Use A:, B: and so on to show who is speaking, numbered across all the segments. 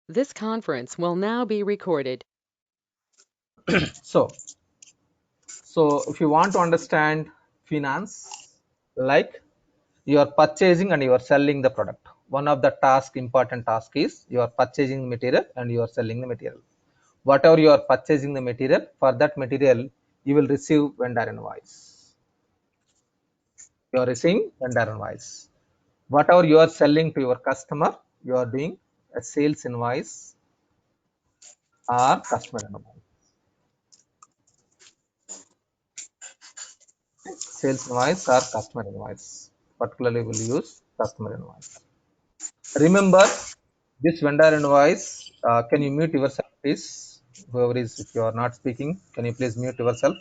A: This conference will now be recorded.
B: So, if you want to understand finance, like you are purchasing and you are selling the product. One of the important task is you are purchasing material and you are selling the material. Whatever you are purchasing the material, for that material, you will receive vendor invoice. You are receiving vendor invoice. Whatever you are selling to your customer, you are doing a sales invoice or customer invoice. Sales invoice or customer invoice. Particularly, we'll use customer invoice. Remember this vendor invoice. Can you mute yourself, please? Whoever is, if you are not speaking, can you please mute yourself?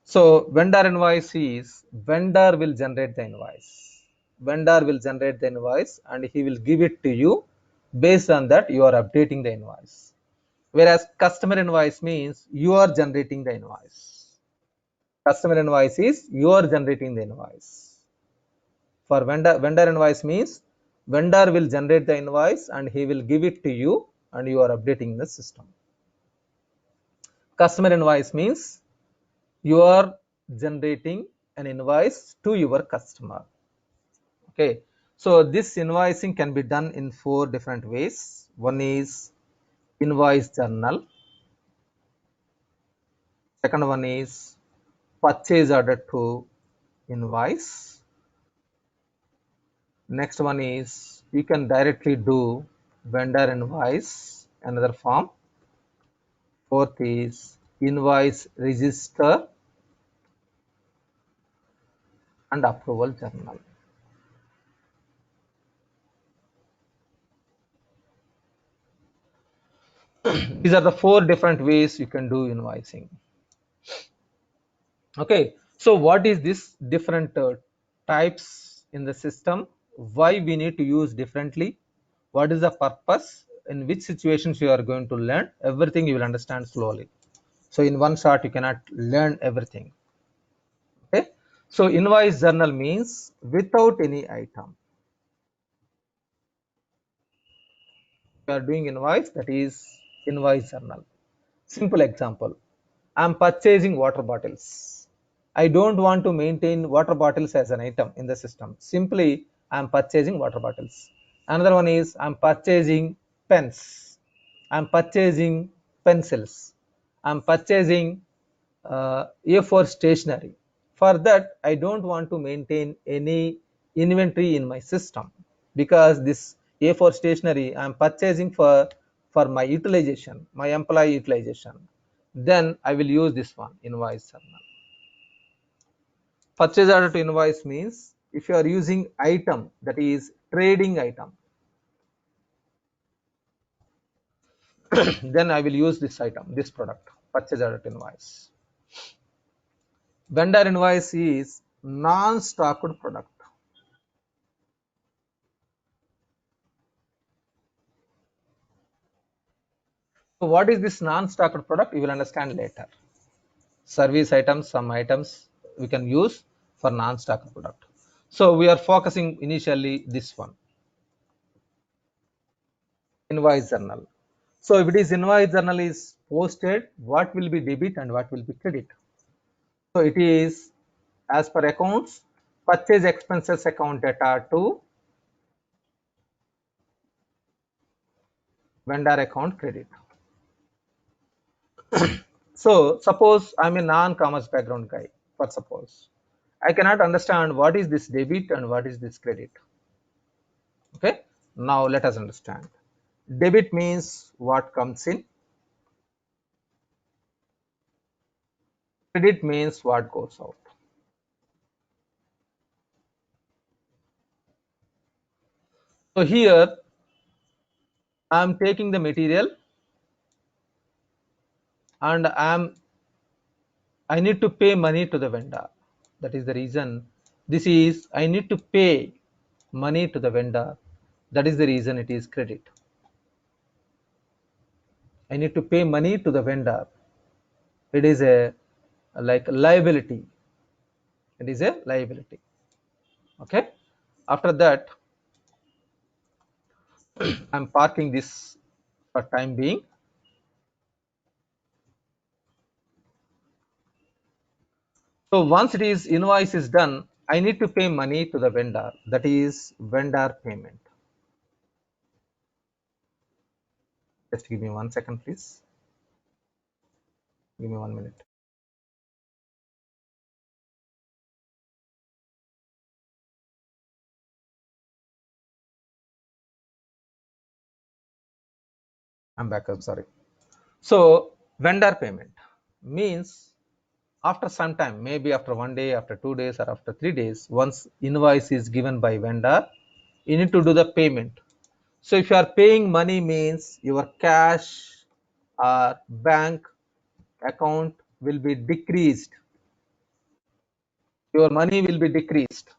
B: So, vendor invoice is vendor will generate the invoice. Vendor will generate the invoice and he will give it to you. Based on that, you are updating the invoice. Whereas customer invoice means you are generating the invoice. Customer invoice is you are generating the invoice. For vendor invoice means vendor will generate the invoice and he will give it to you and you are updating the system. Customer invoice means you are generating an invoice to your customer. Okay, so this invoicing can be done in 4 different ways. One is invoice journal. Second one is purchase order to invoice. Next one is you can directly do vendor invoice, another form. Fourth is invoice register and approval journal. These are the 4 different ways you can do invoicing. Okay, so what is this different types in the system? Why we need to use differently? What is the purpose? In which situations you are going to learn? Everything you will understand slowly. So in one shot you cannot learn everything. Okay, so invoice journal means without any item. You are doing invoice, that is invoice journal. Simple example, I am purchasing water bottles. I don't want to maintain water bottles as an item in the system. Simply, I am purchasing water bottles. Another one is I am purchasing pens. I am purchasing pencils. I am purchasing A4 stationery. For that, I don't want to maintain any inventory in my system because this A4 stationery I am purchasing for my utilization, my employee utilization. Then I will use this one, invoice journal. Purchase order to invoice means if you are using item, that is trading item, then I will use this item, this product, purchase order to invoice. Vendor invoice is non-stocked product. So what is this non-stocked product? You will understand later. Service items, some items we can use for non-stocked product. So we are focusing initially this one, invoice journal. So if it is invoice journal is posted, what will be debit and what will be credit? So it is as per accounts, purchase expenses account data to vendor account credit. So suppose I'm a non-commerce background guy, for suppose. I cannot understand what is this debit and what is this credit. Okay, now let us understand. Debit means what comes in, credit means what goes out. So here I am taking the material and I need to pay money to the vendor. That is the reason this is I need to pay money to the vendor. That is the reason it is credit. I need to pay money to the vendor. It is a like liability. It is a liability. Okay. After that, I'm parking this for time being. So once it is invoice is done, I need to pay money to the vendor. That is vendor payment. Just give me 1 second, please. Give me 1 minute. I'm back up. Sorry. So vendor payment means after some time, maybe after 1 day, after 2 days, or after 3 days, once invoice is given by vendor, you need to do the payment. So if you are paying money means your cash or bank account will be decreased. Your money will be decreased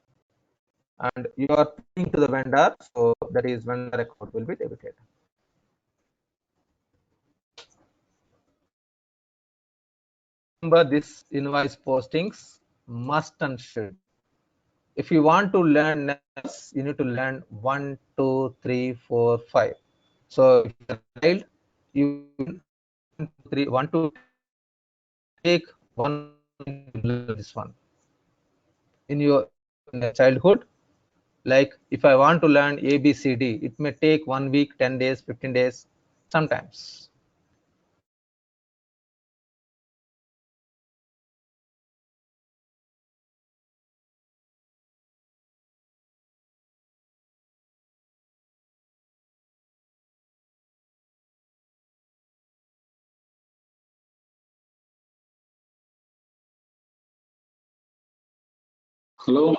B: and you are paying to the vendor. So that is vendor account will be debited. Remember this invoice postings must and should. If you want to learn next, you need to learn 1, 2, 3, 4, 5. So if you're a child, you 3, 1 to take one to learn this one in your in your childhood. Like if I want to learn ABCD, it may take 1 week, 10 days, 15 days, sometimes.
C: Hello.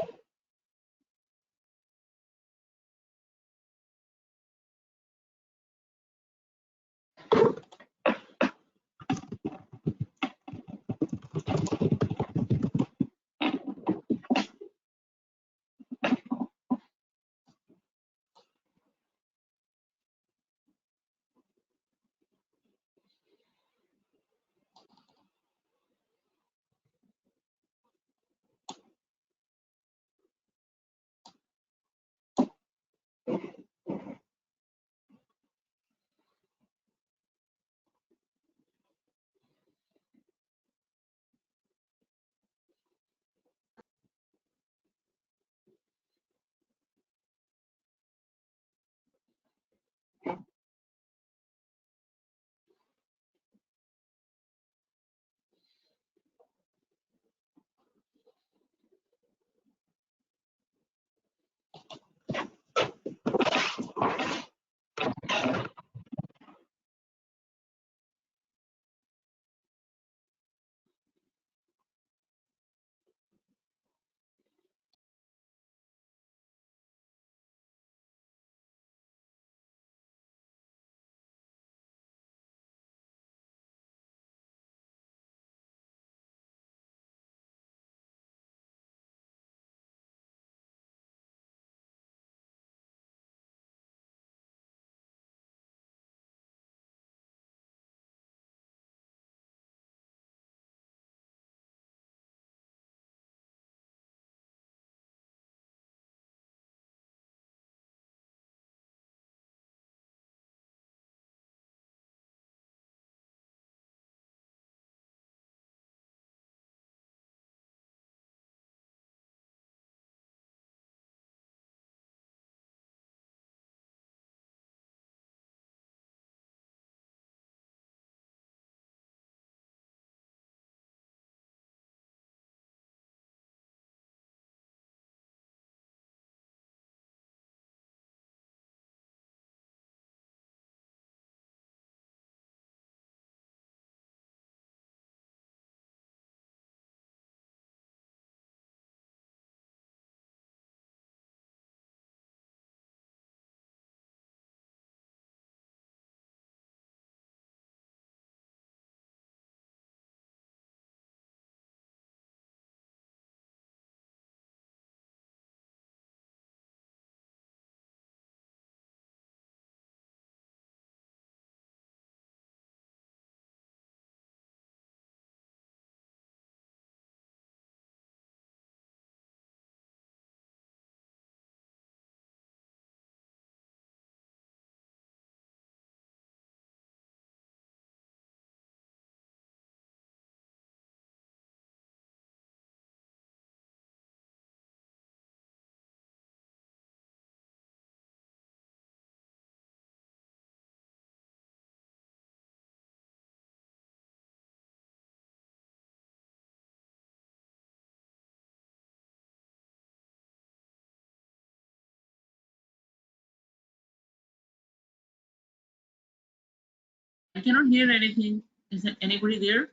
C: I cannot hear anything. Is there anybody there?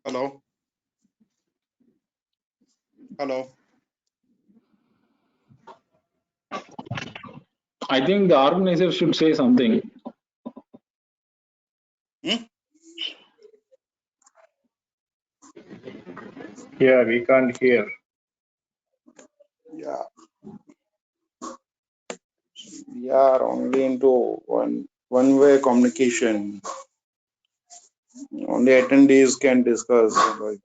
D: Hello. Hello.
E: I think the organizer should say something.
D: Hmm?
F: Yeah, we can't hear.
D: Yeah, we are only into one-way communication. Only attendees can discuss. Like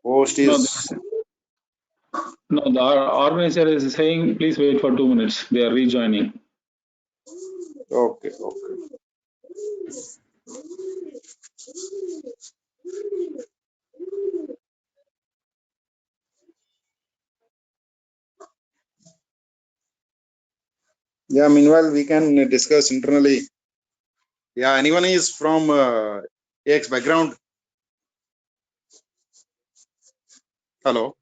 D: host
E: No,
D: is
E: no, the organizer is saying, please wait for 2 minutes. They are rejoining.
D: okay. Okay. Yeah. Meanwhile, we can discuss internally. Yeah. Anyone is from AX background? Hello.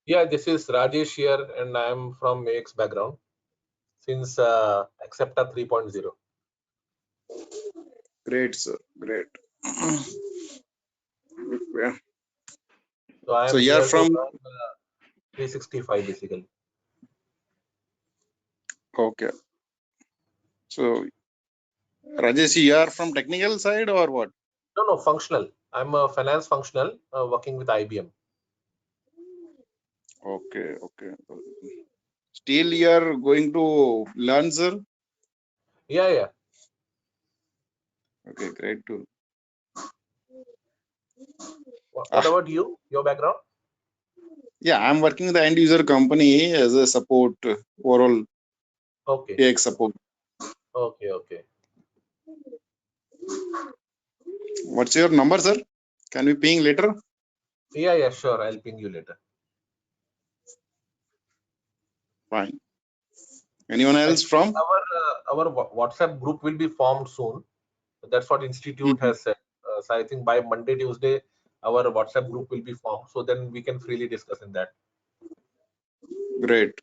B: Yeah, this is Rajesh here, and I'm from AX background since Accepta 3.0.
D: Great, sir. Great. Yeah.
B: So
D: So
B: I'm
D: you are
B: here to
D: from.
B: learn 365 basically.
D: Okay. So Rajesh, you are from technical side or what?
B: No, functional. I'm a finance functional working with IBM.
D: Okay. Okay. Still, you are going to learn, sir.
B: Yeah.
D: Okay. Great too.
B: What about you? Your background?
D: Yeah, I'm working with the end user company as a support, overall
B: Okay.
D: AX support.
B: Okay.
D: What's your number, sir? Can we ping later?
B: Yeah, sure. I'll ping you later.
D: Fine. Anyone else
B: Actually,
D: from?
B: our WhatsApp group will be formed soon. That's what Institute
D: Mhm.
B: has said. So I think by Monday, Tuesday, our WhatsApp group will be formed. So then we can freely discuss in that.
D: Great.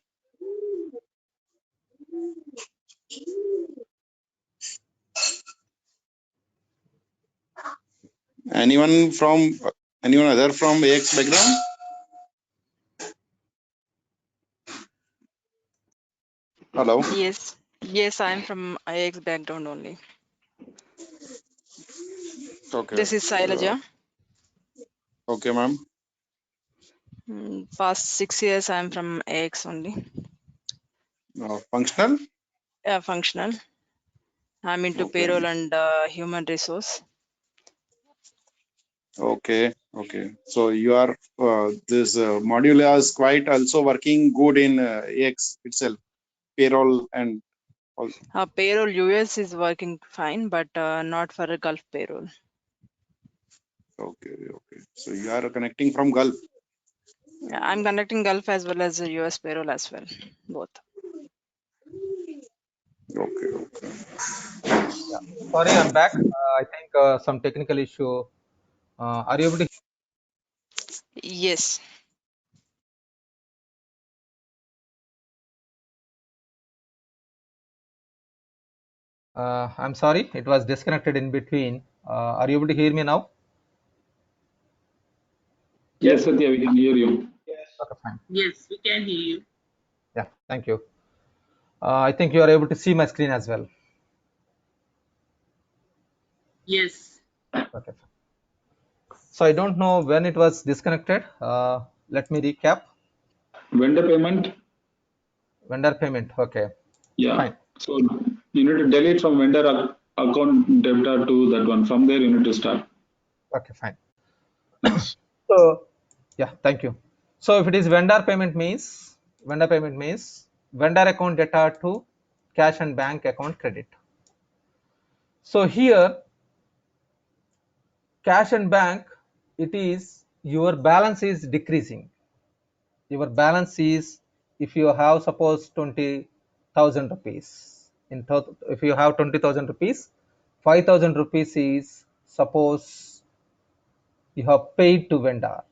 D: Anyone from anyone other from AX background? Hello.
G: Yes, I'm from IX background only.
D: Okay.
G: This is Sailaja.
D: Okay, ma'am.
G: Past 6 years, I'm from IX only.
D: Functional.
G: Functional. I'm into
D: Okay.
G: payroll and human resource.
D: Okay. Okay. So you are this module is quite also working good in AX itself, payroll and all.
G: Payroll US is working fine, but not for a Gulf payroll.
D: Okay. Okay. So you are connecting from Gulf.
G: I'm conducting Gulf as well as the US payroll as well, both.
D: Okay. Okay.
B: Yeah. Sorry, I'm back. I think some technical issue. Are you able to?
G: Yes.
B: I'm sorry, it was disconnected in between. Are you able to hear me now?
E: Yes, Satya, we can hear you.
B: Okay, fine.
C: Yes, we can hear you.
B: Yeah, thank you. I think you are able to see my screen as well.
C: Yes.
B: Okay. So I don't know when it was disconnected. Let me recap.
E: Vendor payment.
B: Vendor payment. Okay,
E: Yeah.
B: fine.
E: So you need to delete from vendor account debtor to that one. From there, you need to start.
B: Okay, fine.
E: Yes.
B: So yeah, thank you. So if it is vendor payment means vendor account data to cash and bank account credit. So here cash and bank, it is your balance is decreasing. Your balance is, if you have suppose 20,000 rupees in total, if you have 20,000 rupees, 5,000 rupees is suppose you have paid to vendor,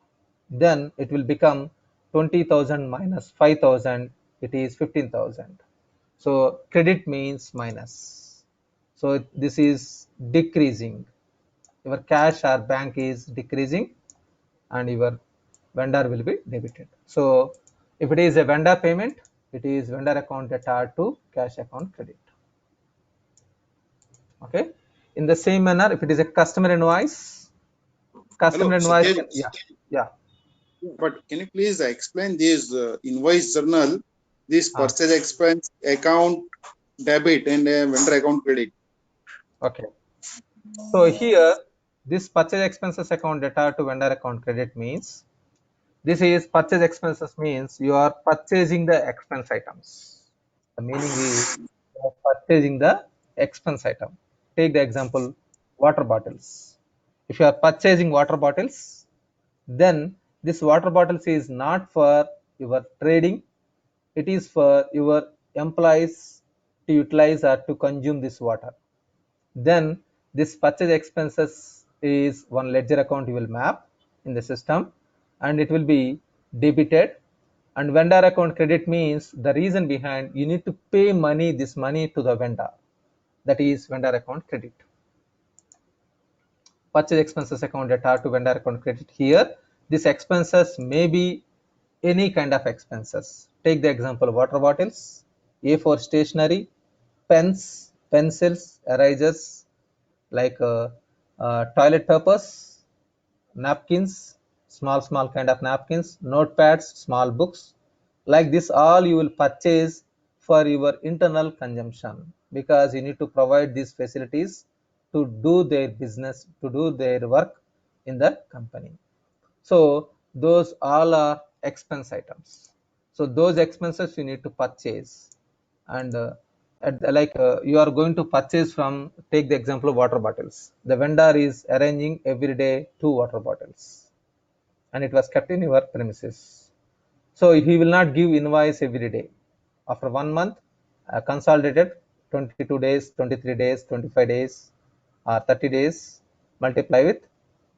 B: then it will become 20,000 minus 5,000, it is 15,000. So credit means minus. So this is decreasing. Your cash or bank is decreasing and your vendor will be debited. So if it is a vendor payment, it is vendor account debtor to cash account credit. Okay. In the same manner, if it is a customer invoice,
D: Hello,
B: customer invoice,
D: Satyaj.
B: yeah.
D: But can you please explain this invoice journal, this
B: Ah,
D: purchase expense account debit and vendor account credit?
B: okay. So here, this purchase expenses account debtor to vendor account credit means, this is purchase expenses means you are purchasing the expense items. The meaning is you are purchasing the expense item. Take the example water bottles. If you are purchasing water bottles, then this water bottles is not for your trading, it is for your employees to utilize or to consume this water. Then this purchase expenses is one ledger account you will map in the system and it will be debited. And vendor account credit means the reason behind you need to pay money, this money to the vendor, that is vendor account credit. Purchase expenses account debtor to vendor account credit. Here these expenses may be any kind of expenses. Take the example water bottles, A4 stationery, pens, pencils, erasers, like toilet papers, napkins, small kind of napkins, notepads, small books, like this all you will purchase for your internal consumption, because you need to provide these facilities to do their business, to do their work in the company. So those all are expense items. So those expenses you need to purchase. And you are going to purchase from, take the example of water bottles. The vendor is arranging every day 2 water bottles and it was kept in your premises. So he will not give invoice every day. After 1 month, consolidated 22 days, 23 days, 25 days, or 30 days, multiply with.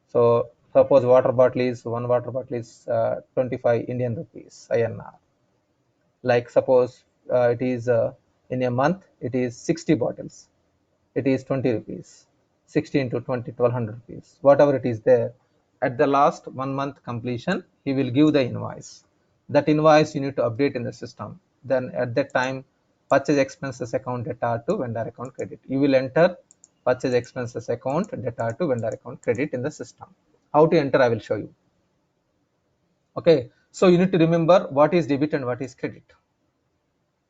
B: So suppose water bottle is, one water bottle is 25 Indian rupees INR. Like suppose it is in a month, it is 60 bottles. It is 20 rupees. 60 into 20, 1200 rupees. Whatever it is there. At the last 1 month completion, he will give the invoice. That invoice you need to update in the system. Then at that time, purchase expenses account debtor to vendor account credit. You will enter purchase expenses account debtor to vendor account credit in the system. How to enter, I will show you. Okay, so you need to remember what is debit and what is credit.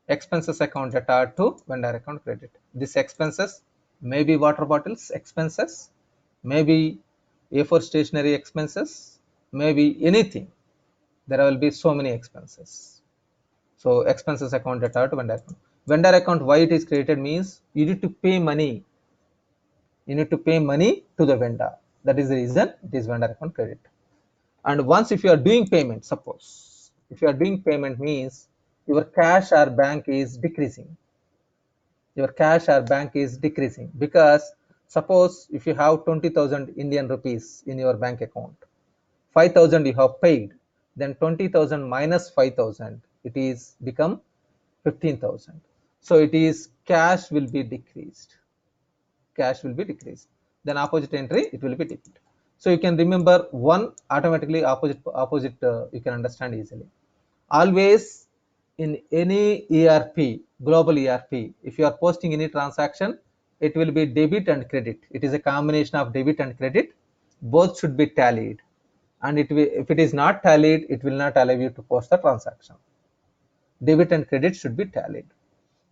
B: Expenses account debtor to vendor account credit. This expenses may be water bottles expenses, maybe A4 stationery expenses, maybe anything. There will be so many expenses. So expenses account debtor to vendor account. Vendor account, why it is created means you need to pay money. You need to pay money to the vendor. That is the reason it is vendor account credit. And once if you are doing payment, suppose if you are doing payment means your cash or bank is decreasing. Your cash or bank is decreasing, because suppose if you have 20,000 Indian rupees in your bank account, 5,000 you have paid, then 20,000 minus 5,000, it is become 15,000. So it is cash will be decreased. Cash will be decreased. Then opposite entry, it will be debit. So you can remember one automatically, opposite you can understand easily. Always in any ERP, global ERP, if you are posting any transaction, it will be debit and credit. It is a combination of debit and credit. Both should be tallied. And if it is not tallied, it will not allow you to post the transaction. Debit and credit should be tallied.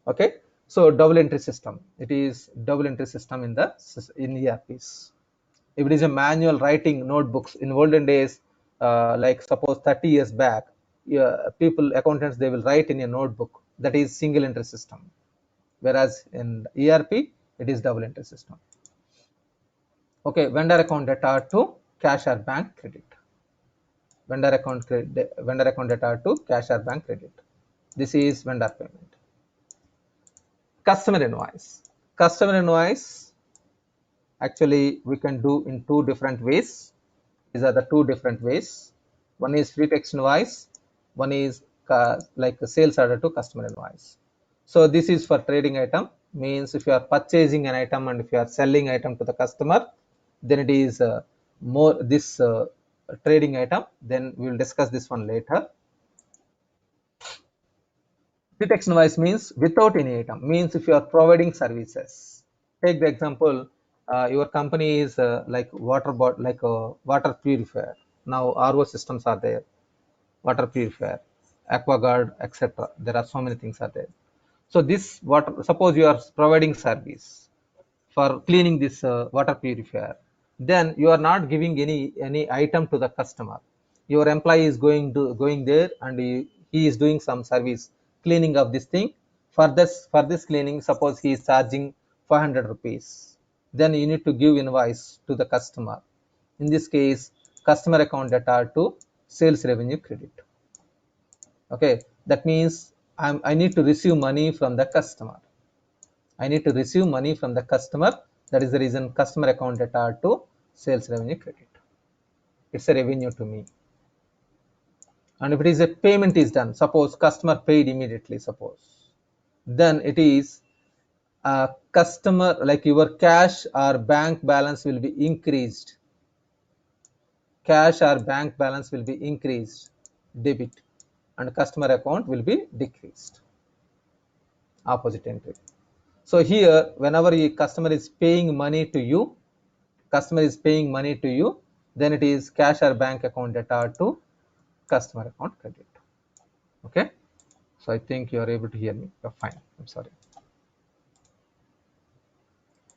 B: Okay. So double entry system. It is double entry system in ERPs. If it is a manual writing notebooks in olden days, like suppose 30 years back, people, accountants, they will write in a notebook. That is single entry system. Whereas in ERP, it is double entry system. Okay, vendor account debtor to cash or bank credit. Vendor account debtor to cash or bank credit. This is vendor payment. Customer invoice. Customer invoice, actually we can do in two different ways. These are the two different ways. One is free text invoice, one is like a sales order to customer invoice. So this is for trading item, means if you are purchasing an item and if you are selling item to the customer, then it is more this trading item. Then we will discuss this one later. Pretext invoice means without any item, means if you are providing services. Take the example, your company is like like a water purifier. Now RO systems are there, water purifier, aquaguard, etc. There are so many things are there. So this water, suppose you are providing service for cleaning this water purifier, then you are not giving any item to the customer. Your employee is going there and he is doing some service cleaning of this thing. For this cleaning, suppose he is charging 500 rupees, then you need to give invoice to the customer. In this case, customer account data to sales revenue credit. Okay, that means I need to receive money from the customer. I need to receive money from the customer. That is the reason customer account data to sales revenue credit. It's a revenue to me. And if it is a payment is done, suppose customer paid immediately, suppose, then it is customer, like your cash or bank balance will be increased. Cash or bank balance will be increased, debit, and customer account will be decreased, opposite entry. So here, whenever a customer is paying money to you, then it is cash or bank account data to customer account credit. Okay, so I think you are able to hear me. You're fine. I'm sorry.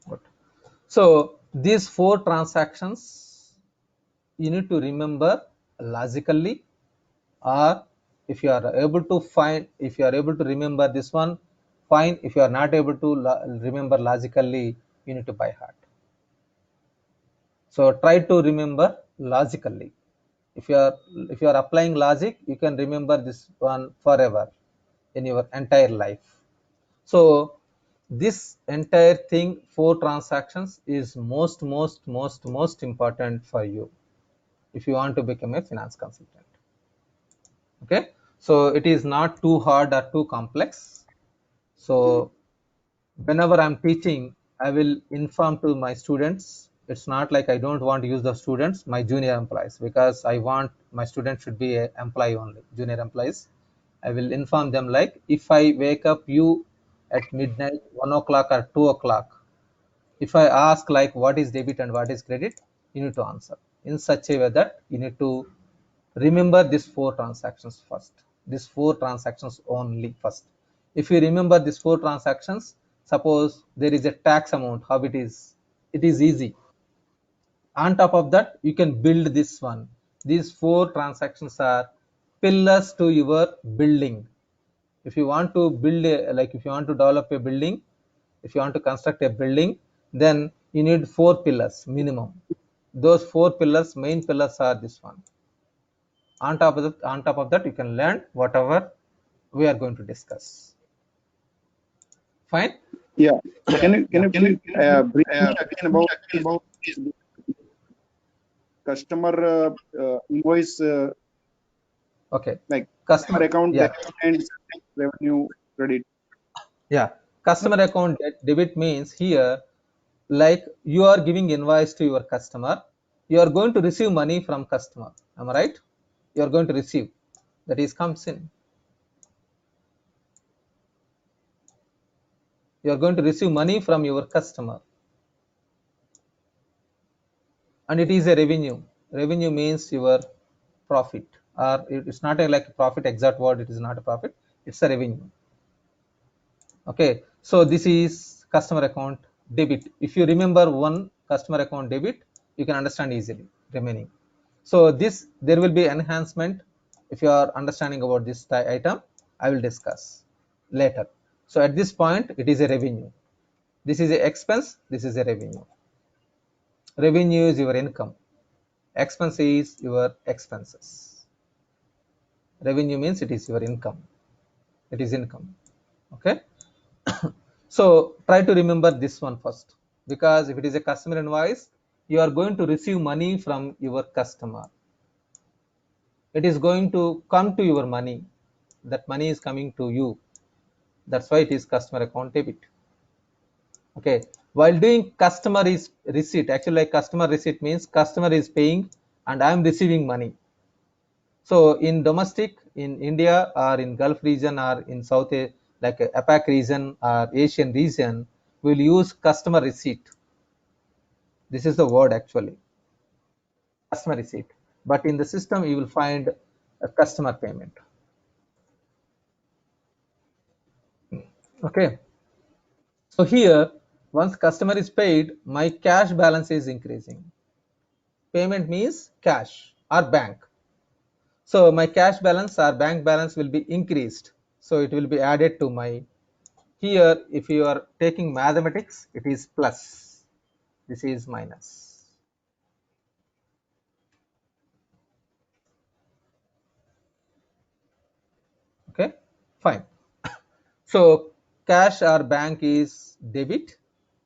B: Good. So these four transactions you need to remember logically, or if you are able to remember this one, fine. If you are not able to remember logically, you need to by heart. So try to remember logically. If you are applying logic, you can remember this one forever in your entire life. So this entire thing, four transactions, is most important for you if you want to become a finance consultant. Okay, so it is not too hard or too complex. So whenever I'm teaching, I will inform to my students. It's not like I don't want to use the students, my junior employees, because I want my students should be a employee only, junior employees. I will inform them like, if I wake up you at midnight, 1 o'clock or 2 o'clock, if I ask like what is debit and what is credit, you need to answer in such a way that you need to remember these four transactions first. These four transactions only first. If you remember these four transactions, suppose there is a tax amount, how it is easy. On top of that, you can build this one. These four transactions are pillars to your building. If you want to build if you want to develop a building, if you want to construct a building, then you need four pillars minimum. Those four pillars, main pillars, are this one. On top of that, you can learn whatever we are going to discuss. Fine.
D: Yeah. Can you please brief me again about customer invoice,
B: Okay.
D: like
B: Customer.
D: account
B: Yeah.
D: and revenue credit?
B: Yeah. Customer account debit means here, like you are giving invoice to your customer, you are going to receive money from customer. Am I right? You are going to receive. That is comes in. You are going to receive money from your customer, and it is a revenue. Revenue means your profit, or it's not a like profit exact word. It is not a profit. It's a revenue. Okay, so this is customer account debit. If you remember one customer account debit, you can understand easily remaining. So this, there will be enhancement. If you are understanding about this item, I will discuss later. So at this point, it is a revenue. This is a expense. This is a revenue. Revenue is your income. Expense is your expenses. Revenue means it is your income. It is income. Okay. So try to remember this one first, because if it is a customer invoice, you are going to receive money from your customer. It is going to come to your money. That money is coming to you. That's why it is customer account debit. Okay, while doing customer is receipt, actually like customer receipt means customer is paying and I am receiving money. So in domestic, in India or in Gulf region or in South like APAC region or Asian region, we'll use customer receipt. This is the word actually, customer receipt. But in the system, you will find a customer payment. Okay. So here, once customer is paid, my cash balance is increasing. Payment means cash or bank. So my cash balance or bank balance will be increased. So it will be added to my, here if you are taking mathematics, it is plus. This is minus. Okay, fine. So cash or bank is debit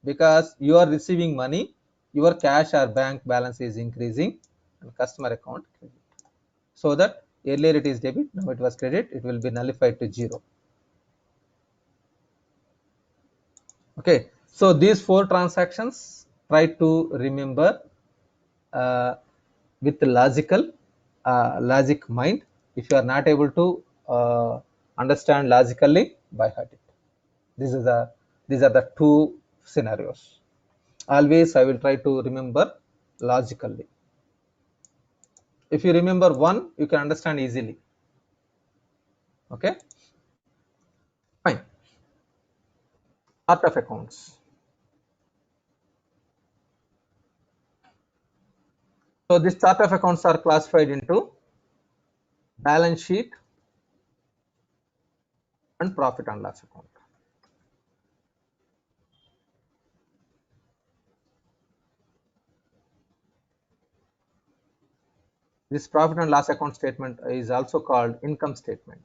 B: because you are receiving money, your cash or bank balance is increasing and customer account credit. So that earlier it is debit, now it was credit, it will be nullified to 0. Okay, so these 4 transactions try to remember with logic mind. If you are not able to understand logically, by heart it. These are the 2 scenarios. Always I will try to remember logically. If you remember one, you can understand easily. Okay, fine. Chart of accounts. So this chart of accounts are classified into balance sheet and profit and loss account. This profit and loss account statement is also called income statement.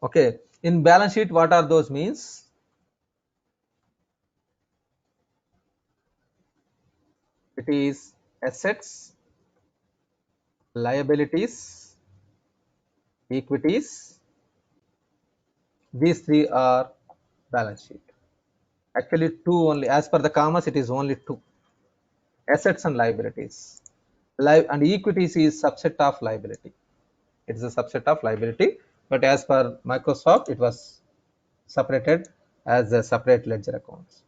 B: Okay, in balance sheet, what are those means? It is assets, liabilities, equities. These 3 are balance sheet. Actually 2 only, as per the commas it is only 2, assets and liabilities. And equities is subset of liability. It is a subset of liability, but as per Microsoft it was separated as a separate ledger accounts.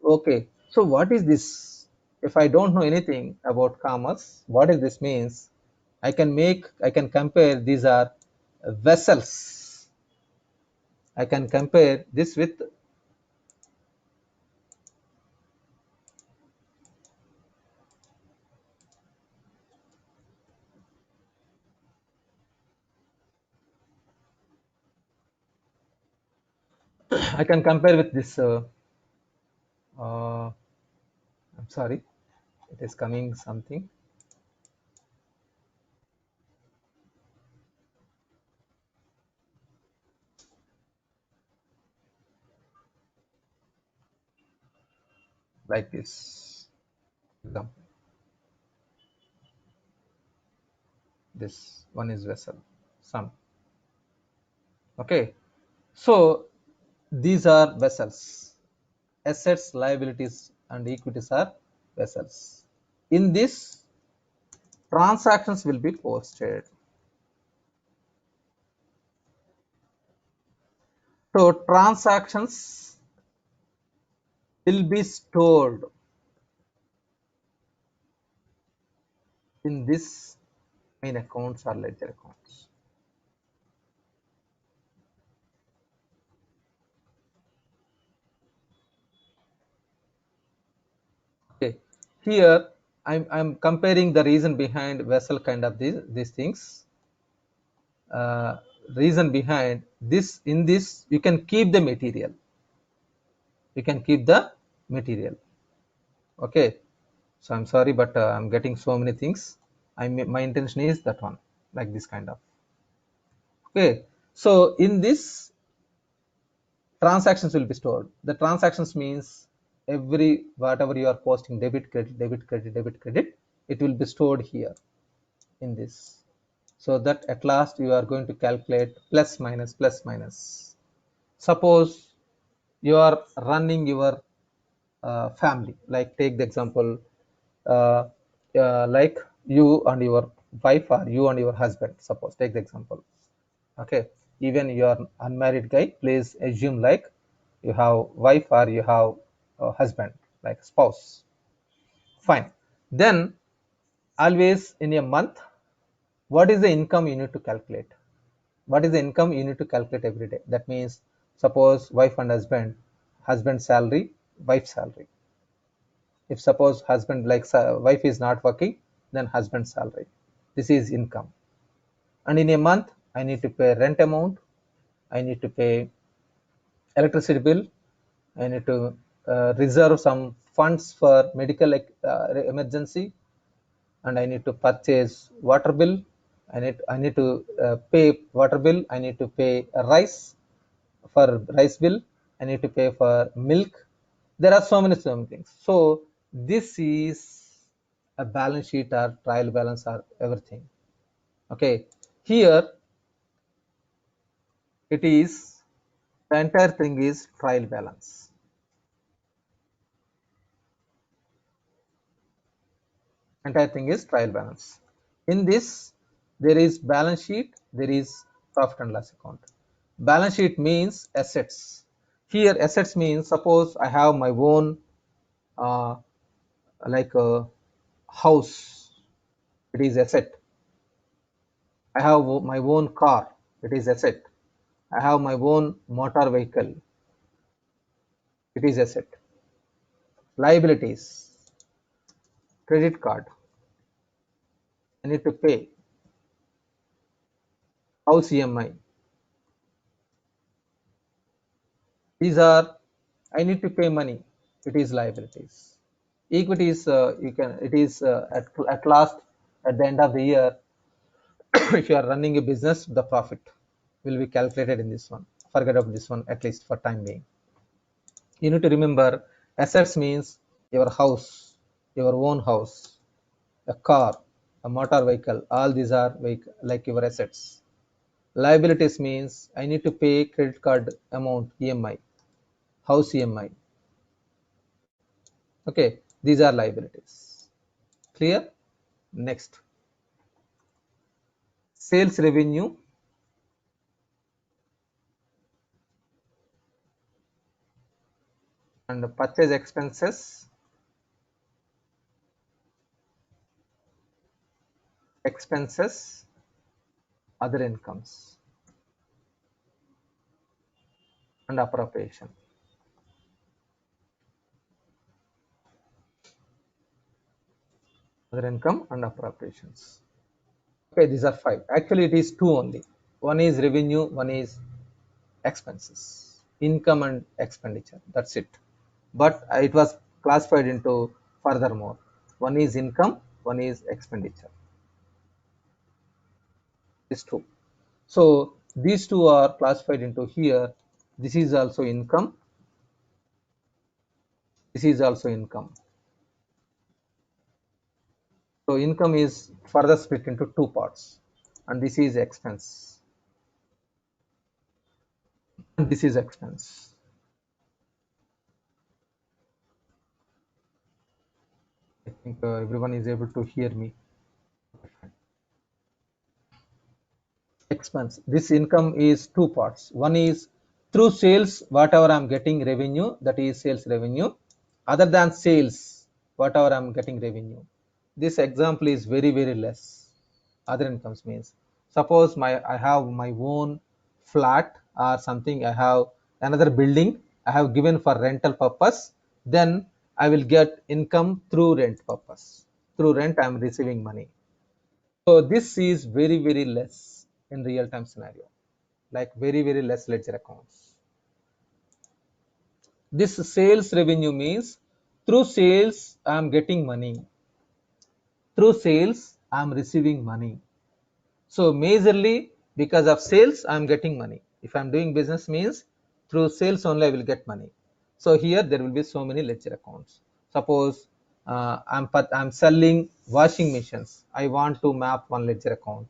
B: Okay, so what is this? If I don't know anything about commerce, what is this means? I can compare, these are vessels. I can compare this with, I can compare with this, I'm sorry, it is coming something. Like this example. This one is vessel, sum. Okay, so these are vessels. Assets, liabilities, and equities are vessels. In this, transactions will be posted. So transactions will be stored in this main accounts or ledger accounts. Okay, here I'm comparing the reason behind vessel kind of these things. Reason behind this, in this you can keep the material. You can keep the material. Okay, so I'm sorry, but I'm getting so many things. My intention is that one, like this kind of. Okay, so in this, transactions will be stored. The transactions means every whatever you are posting, debit, credit, debit, credit, debit, credit, it will be stored here in this. So that at last you are going to calculate plus minus plus minus. Suppose you are running your family, like take the example, uh, like you and your wife or you and your husband, suppose take the example. Okay, even you are unmarried guy, please assume like you have wife or you have a husband, like spouse. Fine. Then always in a month, what is the income you need to calculate? What is the income you need to calculate every day? That means suppose wife and husband, husband salary, wife salary. If suppose husband like wife is not working, then husband salary. This is income. And in a month, I need to pay rent amount, I need to pay electricity bill, I need to reserve some funds for medical emergency, and I need to purchase water bill. I need to pay water bill. I need to pay rice for rice bill. I need to pay for milk. There are so many things. So this is a balance sheet or trial balance or everything. Okay, here it is, the entire thing is trial balance. Entire thing is trial balance. In this, there is balance sheet, there is profit and loss account. Balance sheet means assets. Here assets means suppose I have my own uh, like a house, it is asset. I have my own car, it is asset. I have my own motor vehicle, it is asset. Liabilities, credit card, I need to pay. House EMI, these are, I need to pay money, it is liabilities. Equity is you can, it is at last at the end of the year if you are running a business, the profit will be calculated in this one. Forget about this one at least for time being. You need to remember assets means your house, your own house, a car, a motor vehicle, all these are like your assets. Liabilities means I need to pay credit card amount, EMI, house EMI. Okay, these are liabilities. Clear? Next, sales revenue and purchase expenses, other incomes and appropriation. Other income and appropriations. Okay, these are five. Actually, it is two only. One is revenue, one is expenses, income and expenditure. That's it. But it was classified into furthermore. One is income, one is expenditure. These two. So these two are classified into here. This is also income. This is also income. So income is further split into two parts, and this is expense, and this is expense. I think everyone is able to hear me. Expense. This income is two parts. One is through sales, whatever I'm getting revenue, that is sales revenue. Other than sales, whatever I'm getting revenue. This example is very less. Other incomes means suppose I have my own flat or something. I have another building. I have given for rental purpose. Then I will get income through rent purpose. Through rent, I am receiving money. So this is very less in real time scenario, like very less ledger accounts. This sales revenue means through sales I am getting money. Through sales I am receiving money. So majorly because of sales I am getting money. If I am doing business means through sales only I will get money. So here there will be so many ledger accounts. Suppose I'm selling washing machines. I want to map one ledger account.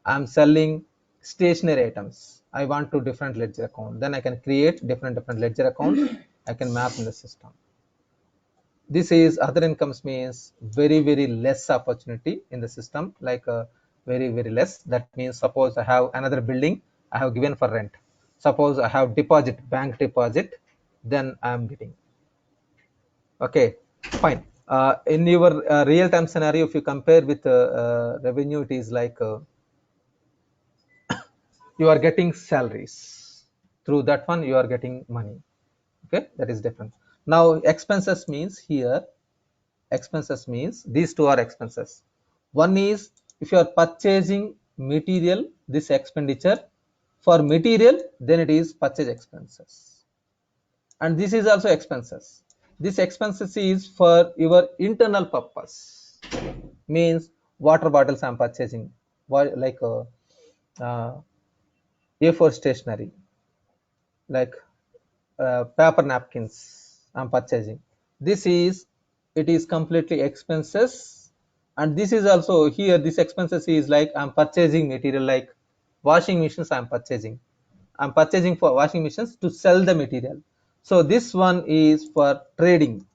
B: I'm selling stationary items. I want to different ledger account. Then I can create different ledger accounts. I can map in the system. This is other incomes means very less opportunity in the system, like very less. That means suppose I have another building I have given for rent. Suppose I have deposit, bank deposit, then I am getting. Okay, fine. In your real time scenario, if you compare with revenue, it is like you are getting salaries. Through that one you are getting money. Okay, that is different. Now expenses means here, expenses means these two are expenses. One is if you are purchasing material, this expenditure for material, then it is purchase expenses. And this is also expenses. This expenses is for your internal purpose, means water bottles I'm purchasing, like uh, A4 stationery, like paper napkins I'm purchasing. This is, it is completely expenses. And this is also here, this expenses is like I'm purchasing material, like washing machines I'm purchasing for washing machines to sell the material. So this one is for trading.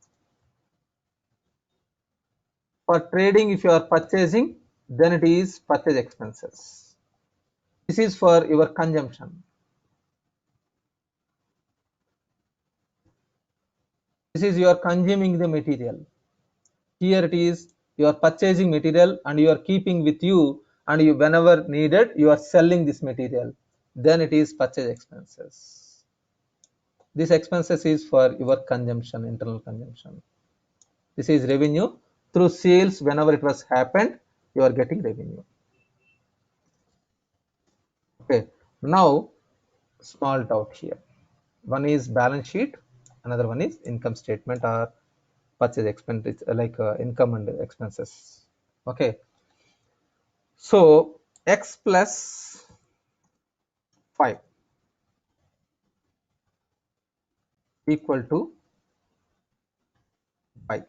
B: For trading, if you are purchasing, then it is purchase expenses. This is for your consumption. This is you are consuming the material. Here it is you are purchasing material and you are keeping with you, and you whenever needed you are selling this material, then it is purchase expenses. This expenses is for your consumption, internal consumption. This is revenue. Through sales, whenever it was happened, you are getting revenue. Okay, now small doubt here. One is balance sheet, another one is income statement or purchase expenditure, like income and expenses. Okay, so x plus 5 equal to 5.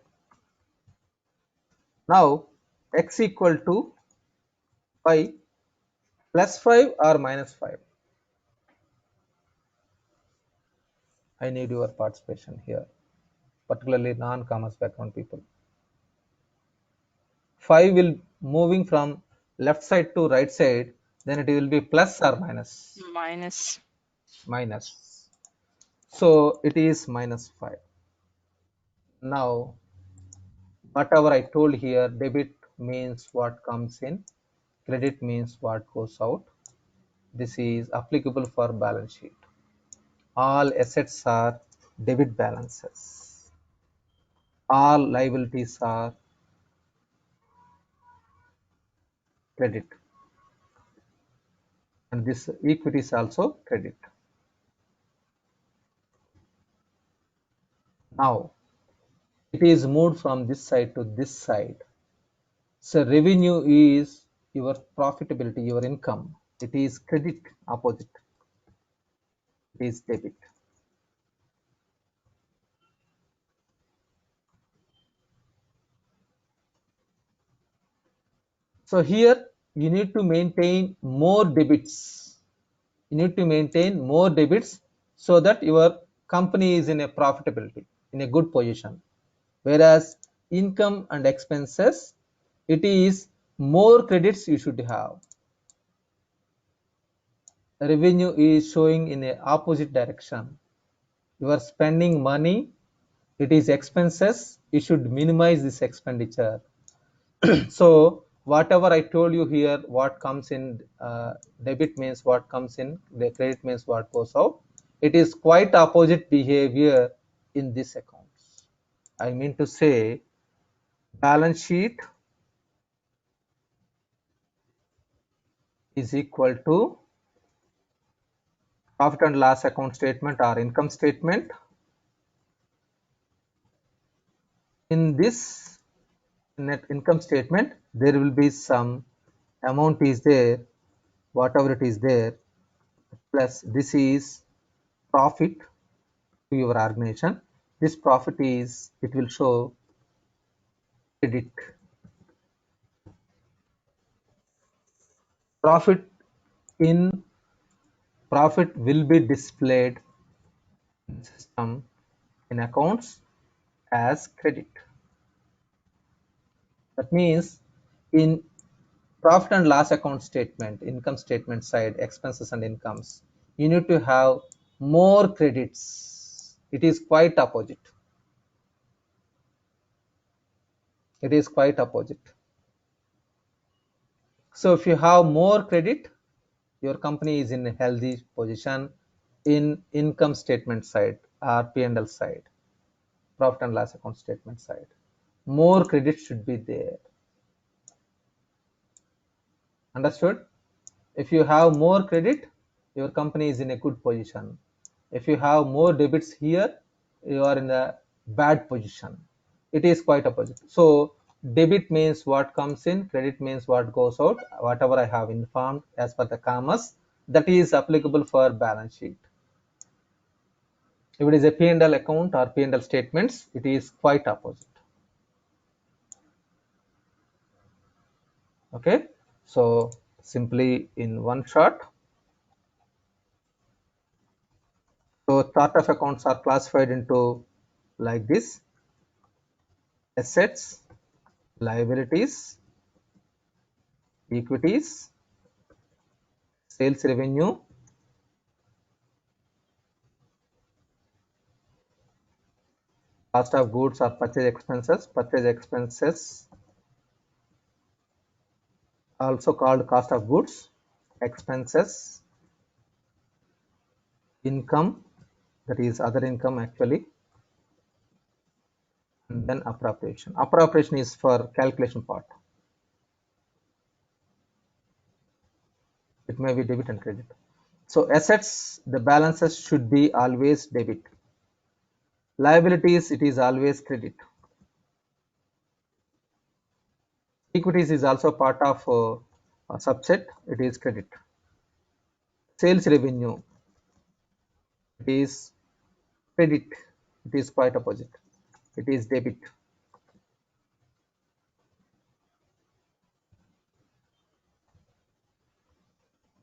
B: Now x equal to 5 plus 5 or minus 5. I need your participation here, particularly non-commerce background people. 5 will moving from left side to right side, then it will be plus or minus?
G: Minus.
B: Minus. So it is minus 5. Now whatever I told here, debit means what comes in, credit means what goes out. This is applicable for balance sheet. All assets are debit balances. All liabilities are credit. And this equity is also credit. Now it is moved from this side to this side. So revenue is your profitability, your income. It is credit, opposite. It is debit. So here you need to maintain more debits. You need to maintain more debits so that your company is in a profitability, in a good position. Whereas income and expenses, it is more credits you should have. Revenue is showing in a opposite direction. You are spending money, it is expenses, you should minimize this expenditure. So whatever I told you here, what comes in debit means what comes in, the credit means what goes out. It is quite opposite behavior in this accounts. I mean to say, balance sheet is equal to profit and loss account statement or income statement. In this net income statement, there will be some amount is there, whatever it is there, plus this is profit, to your organization, this profit is, it will show credit. Profit will be displayed in system in accounts as credit. That means in profit and loss account statement, income statement side, expenses and incomes, you need to have more credits. It is quite opposite. It is quite opposite. So if you have more credit, your company is in a healthy position in income statement side or P&L side, profit and loss account statement side. More credit should be there. Understood? If you have more credit, your company is in a good position. If you have more debits here, you are in a bad position. It is quite opposite. So debit means what comes in, credit means what goes out. Whatever I have informed as per the commas, that is applicable for balance sheet. If it is a P&L account or P&L statements, it is quite opposite. Okay, so simply in one shot. So chart of accounts are classified into like this: assets, liabilities, equities, sales revenue, cost of goods or purchase expenses also called cost of goods, expenses, income, that is other income actually, and then appropriation. Appropriation is for calculation part. It may be debit and credit. So assets, the balances should be always debit. Liabilities, it is always credit. Equities is also part of a subset, it is credit. Sales revenue, it is credit, it is quite opposite, it is debit.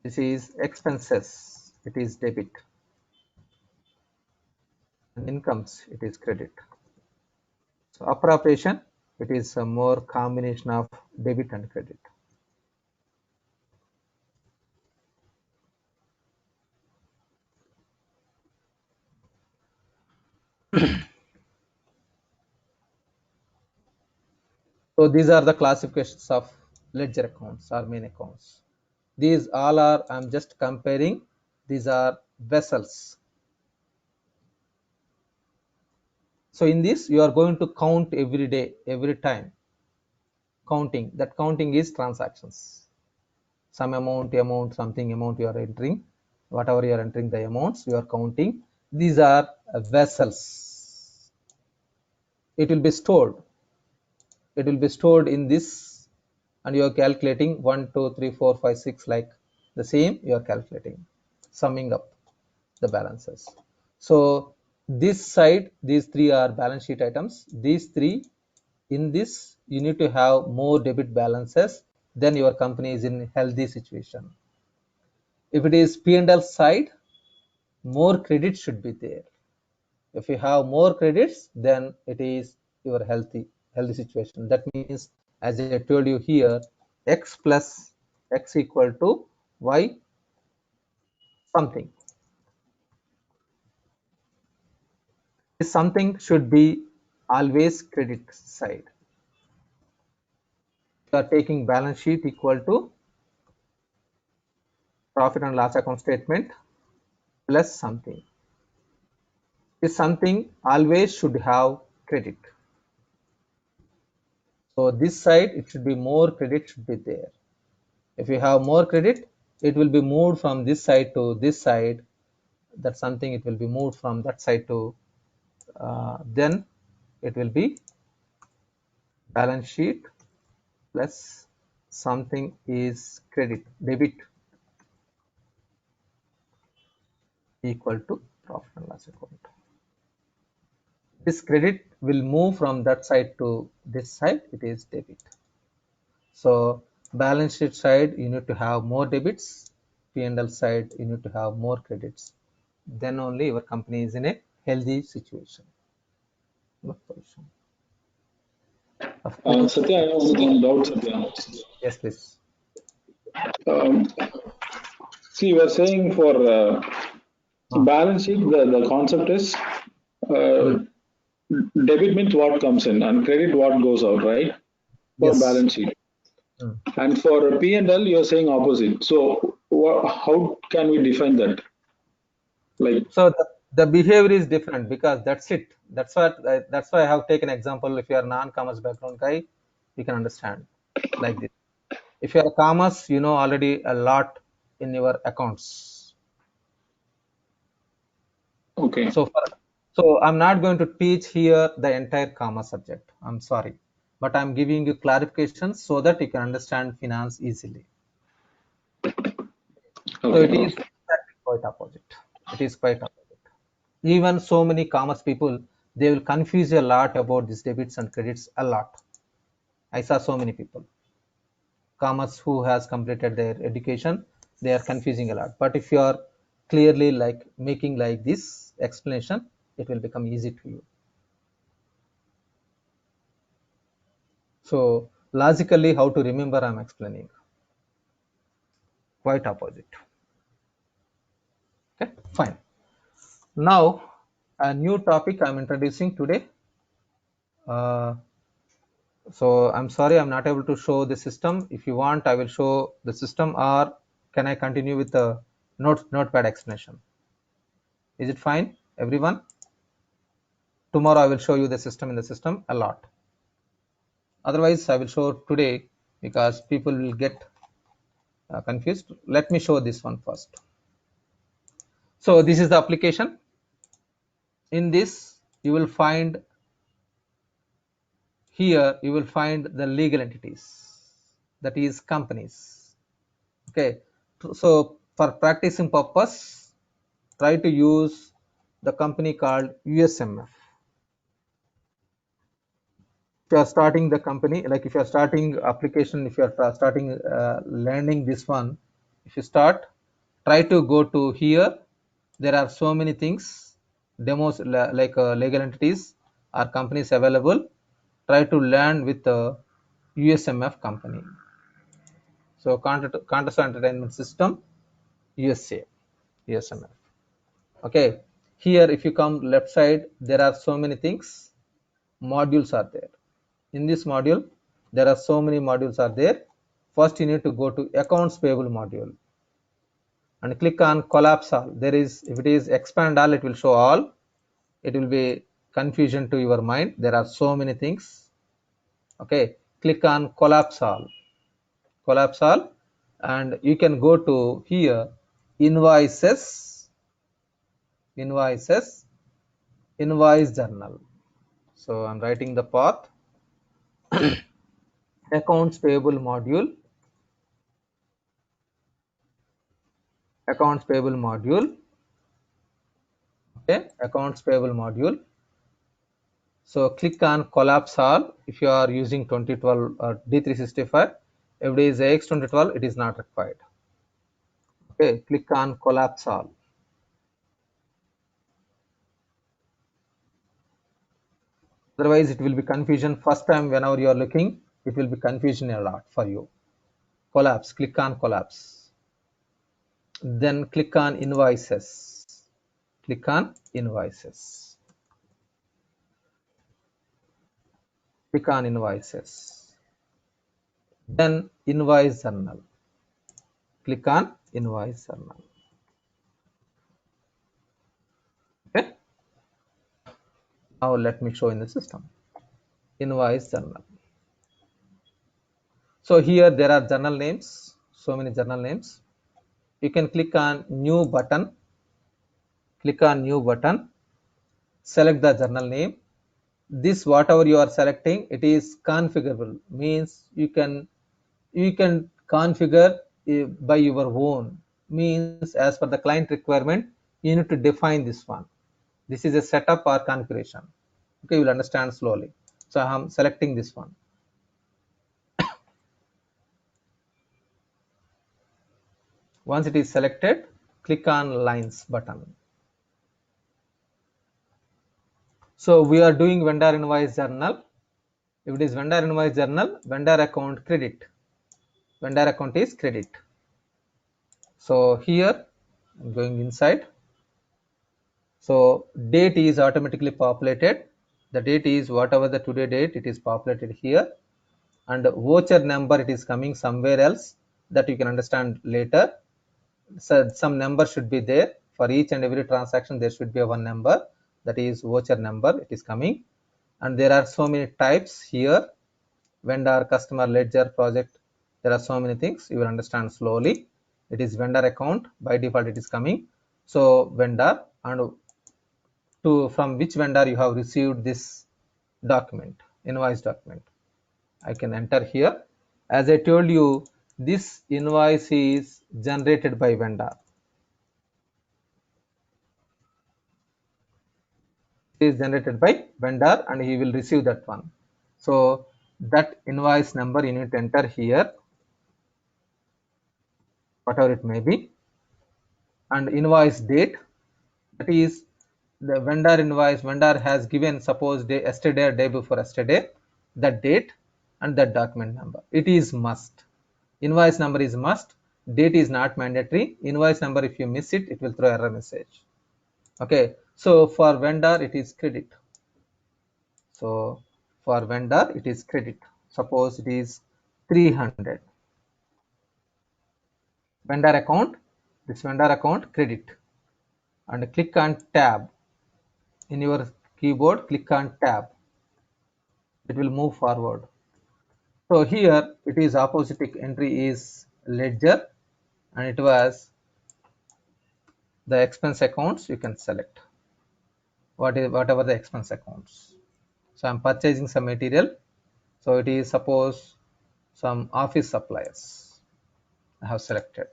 B: This is expenses, it is debit. And incomes, it is credit. So appropriation, it is a more combination of debit and credit. So these are the classifications of ledger accounts or main accounts. These all are, I'm just comparing, these are vessels. So in this, you are going to count every day, every time. Counting, that counting is transactions. Some amount, something amount you are entering. Whatever you are entering the amounts, you are counting. These are vessels. It will be stored. It will be stored in this, and you are calculating 1, 2, 3, 4, 5, 6, like the same you are calculating, summing up the balances. So this side, these three are balance sheet items. These three, in this you need to have more debit balances, then your company is in healthy situation. If it is P&L side, more credit should be there. If you have more credits, then it is your healthy situation. That means, as I told you here, x plus x equal to y something. This something should be always credit side. You are taking balance sheet equal to profit and loss account statement plus something. This something always should have credit. So this side, it should be more credit should be there. If you have more credit, it will be moved from this side to this side. That's something, it will be moved from that side to then it will be balance sheet plus something is credit, debit equal to profit and loss account. This credit will move from that side to this side, it is debit. So balance sheet side, you need to have more debits. P&L side, you need to have more credits. Then only your company is in a healthy situation. Good position. Of course.
E: Satya, I have one doubt, Satya.
B: Yes, please.
E: Um, See, you are saying for balance sheet, the concept is uh, debit means what comes in and credit what goes out, right? For
B: Yes.
E: balance sheet. And for P&L, you're saying opposite. So how can we define that? Like,
B: So the behavior is different because that's it. That's why I have taken example. If you are non-commerce background guy, you can understand like this. If you are a commerce, you know already a lot in your accounts.
E: okay,
B: So I'm not going to teach here the entire commerce subject. I'm sorry, but I'm giving you clarifications so that you can understand finance easily. So it
E: okay,
B: is exactly quite opposite. It is quite opposite. Even so many commerce people, they will confuse a lot about these debits and credits a lot. I saw so many people, commerce who has completed their education, they are confusing a lot. But if you are clearly like making like this explanation, it will become easy to you. So logically, how to remember, I'm explaining. Quite opposite. Okay, fine. Now a new topic I'm introducing today. So I'm sorry, I'm not able to show the system. If you want, I will show the system, or can I continue with the notepad explanation? Is it fine, everyone? Tomorrow I will show you the system in the system a lot. Otherwise, I will show today because people will get confused. Let me show this one first. So this is the application. In this, you will find here, you will find the legal entities, that is companies. Okay, so for practicing purpose, try to use the company called USMF. If you are starting the company, like if you are starting application, if you are starting learning this one, if you start, try to go to here. There are so many things, demos like legal entities or companies available. Try to learn with the USMF company. So contest entertainment system, USA, USMF. Okay, here if you come left side, there are so many things, modules are there. In this module, there are so many modules are there. First, you need to go to accounts payable module and click on collapse all. There is, if it is expand all, it will show all. It will be confusion to your mind. There are so many things. Okay, click on collapse all, and you can go to here, invoices, invoice journal. So I'm writing the path. Accounts payable module, accounts payable module. Okay, accounts payable module. So click on collapse all. If you are using 2012 or D365, if it is AX 2012, it is not required. Okay, click on collapse all. Otherwise, it will be confusion. First time, whenever you are looking, it will be confusion a lot for you. Collapse, click on collapse. Then click on invoices. Click on invoices. Click on invoices. Then invoice journal. Click on invoice journal. Okay. Now let me show in the system. Invoice journal. So here there are journal names, so many journal names. You can click on new button. Click on new button. Select the journal name. This whatever you are selecting, it is configurable. Means you can configure by your own. Means as per the client requirement, you need to define this one. This is a setup or configuration. Okay, you will understand slowly. So I am selecting this one. Once it is selected, click on lines button. So we are doing vendor invoice journal. If it is vendor invoice journal, vendor account credit. Vendor account is credit. So here I'm going inside. So date is automatically populated. The date is whatever the today date, it is populated here. And voucher number, it is coming somewhere else, that you can understand later. So some number should be there for each and every transaction. There should be one number, that is voucher number, it is coming. And there are so many types here: vendor, customer, ledger, project. There are so many things, you will understand slowly. It is vendor account, by default it is coming. So vendor, and to from which vendor you have received this document, invoice document, I can enter here. As I told you, this invoice is generated by vendor. It is generated by vendor and he will receive that one. So that invoice number you need to enter here, whatever it may be, and invoice date, that is the vendor invoice. Vendor has given, suppose day yesterday or day before yesterday, that date and that document number. It is must. Invoice number is must. Date is not mandatory. Invoice number, if you miss it, it will throw error message. Okay, so for vendor it is credit. So for vendor it is credit. Suppose it is 300. Vendor account, this vendor account credit, and click on tab. In your keyboard, click on tab. It will move forward. So here it is opposite entry is ledger, and it was the expense accounts. You can select whatever the expense accounts. So I'm purchasing some material. So it is, suppose, some office supplies. I have selected.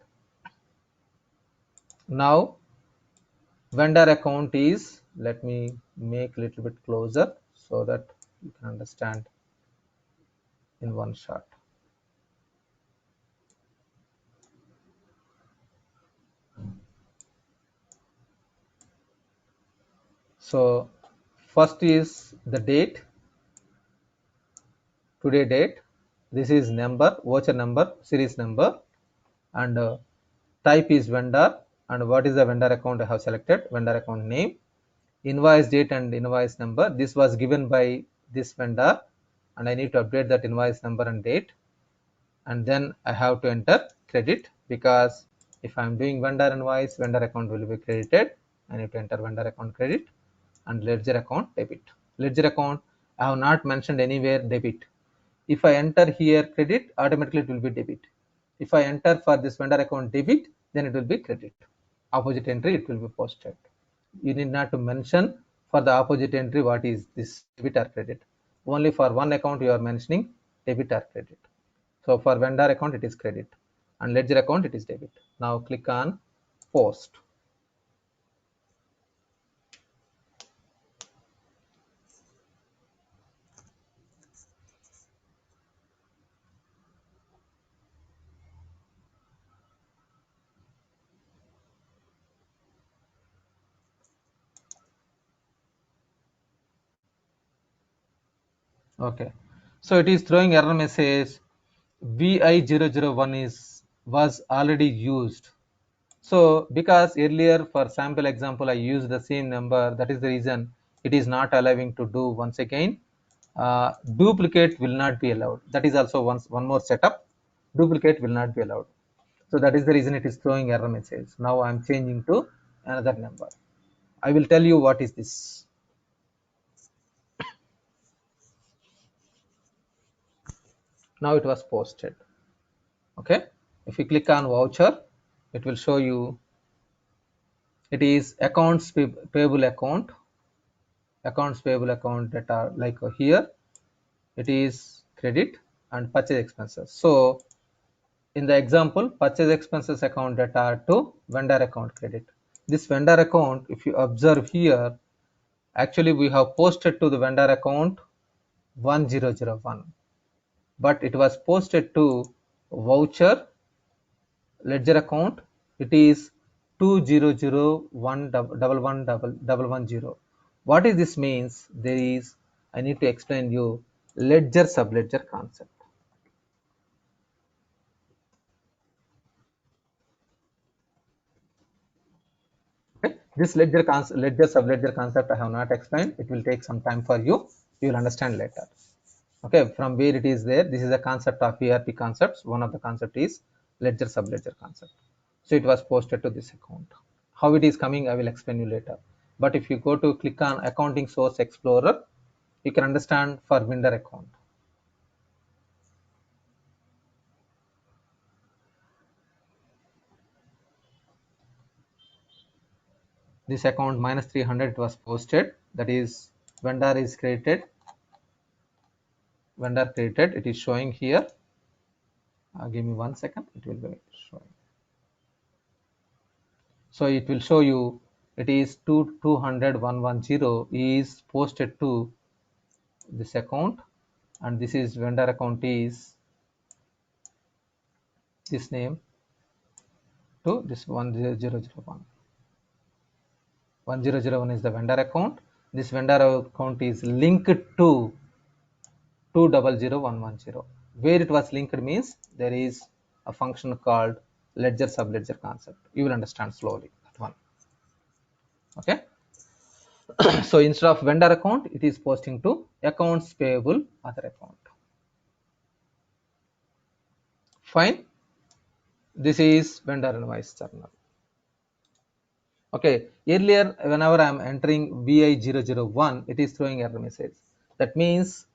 B: Now vendor account is, let me make a little bit closer so that you can understand in one shot. So first is the date, today date. This is number, voucher number, series number, and type is vendor, and what is the vendor account I have selected, vendor account name, invoice date and invoice number. This was given by this vendor and I need to update that invoice number and date. And then I have to enter credit, because if I am doing vendor invoice, vendor account will be credited. I need to enter vendor account credit, and ledger account debit. Ledger account, I have not mentioned anywhere debit. If I enter here credit, automatically it will be debit. If I enter for this vendor account debit, then it will be credit. Opposite entry it will be posted. You need not to mention for the opposite entry what is this debit or credit. Only for one account you are mentioning debit or credit. So for vendor account it is credit, and ledger account it is debit. Now click on post. Okay, so it is throwing error message VI001 was already used. So because earlier for sample example I used the same number, that is the reason it is not allowing to do once again. Duplicate will not be allowed. That is also one more setup. Duplicate will not be allowed. So that is the reason it is throwing error message. Now I am changing to another number. I will tell you what is this. Now it was posted. Okay, if you click on voucher, it will show you it is accounts payable account, accounts payable account that are like here it is credit and purchase expenses. So in the example, purchase expenses account data to vendor account credit. This vendor account, if you observe here, Actually, we have posted to the vendor account 1001, but it was posted to voucher ledger account. It is 2001111110. What is this means? There is, I need to explain you ledger subledger concept. Okay, this ledger subledger concept I have not explained. It will take some time for you. You will understand later. Okay, from where it is there, this is a concept of ERP concepts. One of the concept is ledger subledger concept. So it was posted to this account. How it is coming, I will explain you later. But if you go to click on accounting source explorer, you can understand for vendor account. This account minus 300 was posted, that is vendor is created, vendor created, it is showing here. Give me 1 second, it will be showing. So it will show you it is 200,110 is posted to this account, and this is vendor account is this name to this 1001. 1001 is the vendor account. This vendor account is linked to 200110. Where it was linked means there is a function called ledger subledger concept. You will understand slowly that one. Okay. So instead of vendor account, it is posting to accounts payable other account. Fine. This is vendor invoice journal. Okay, earlier whenever I am entering VI001, it is throwing error message. That means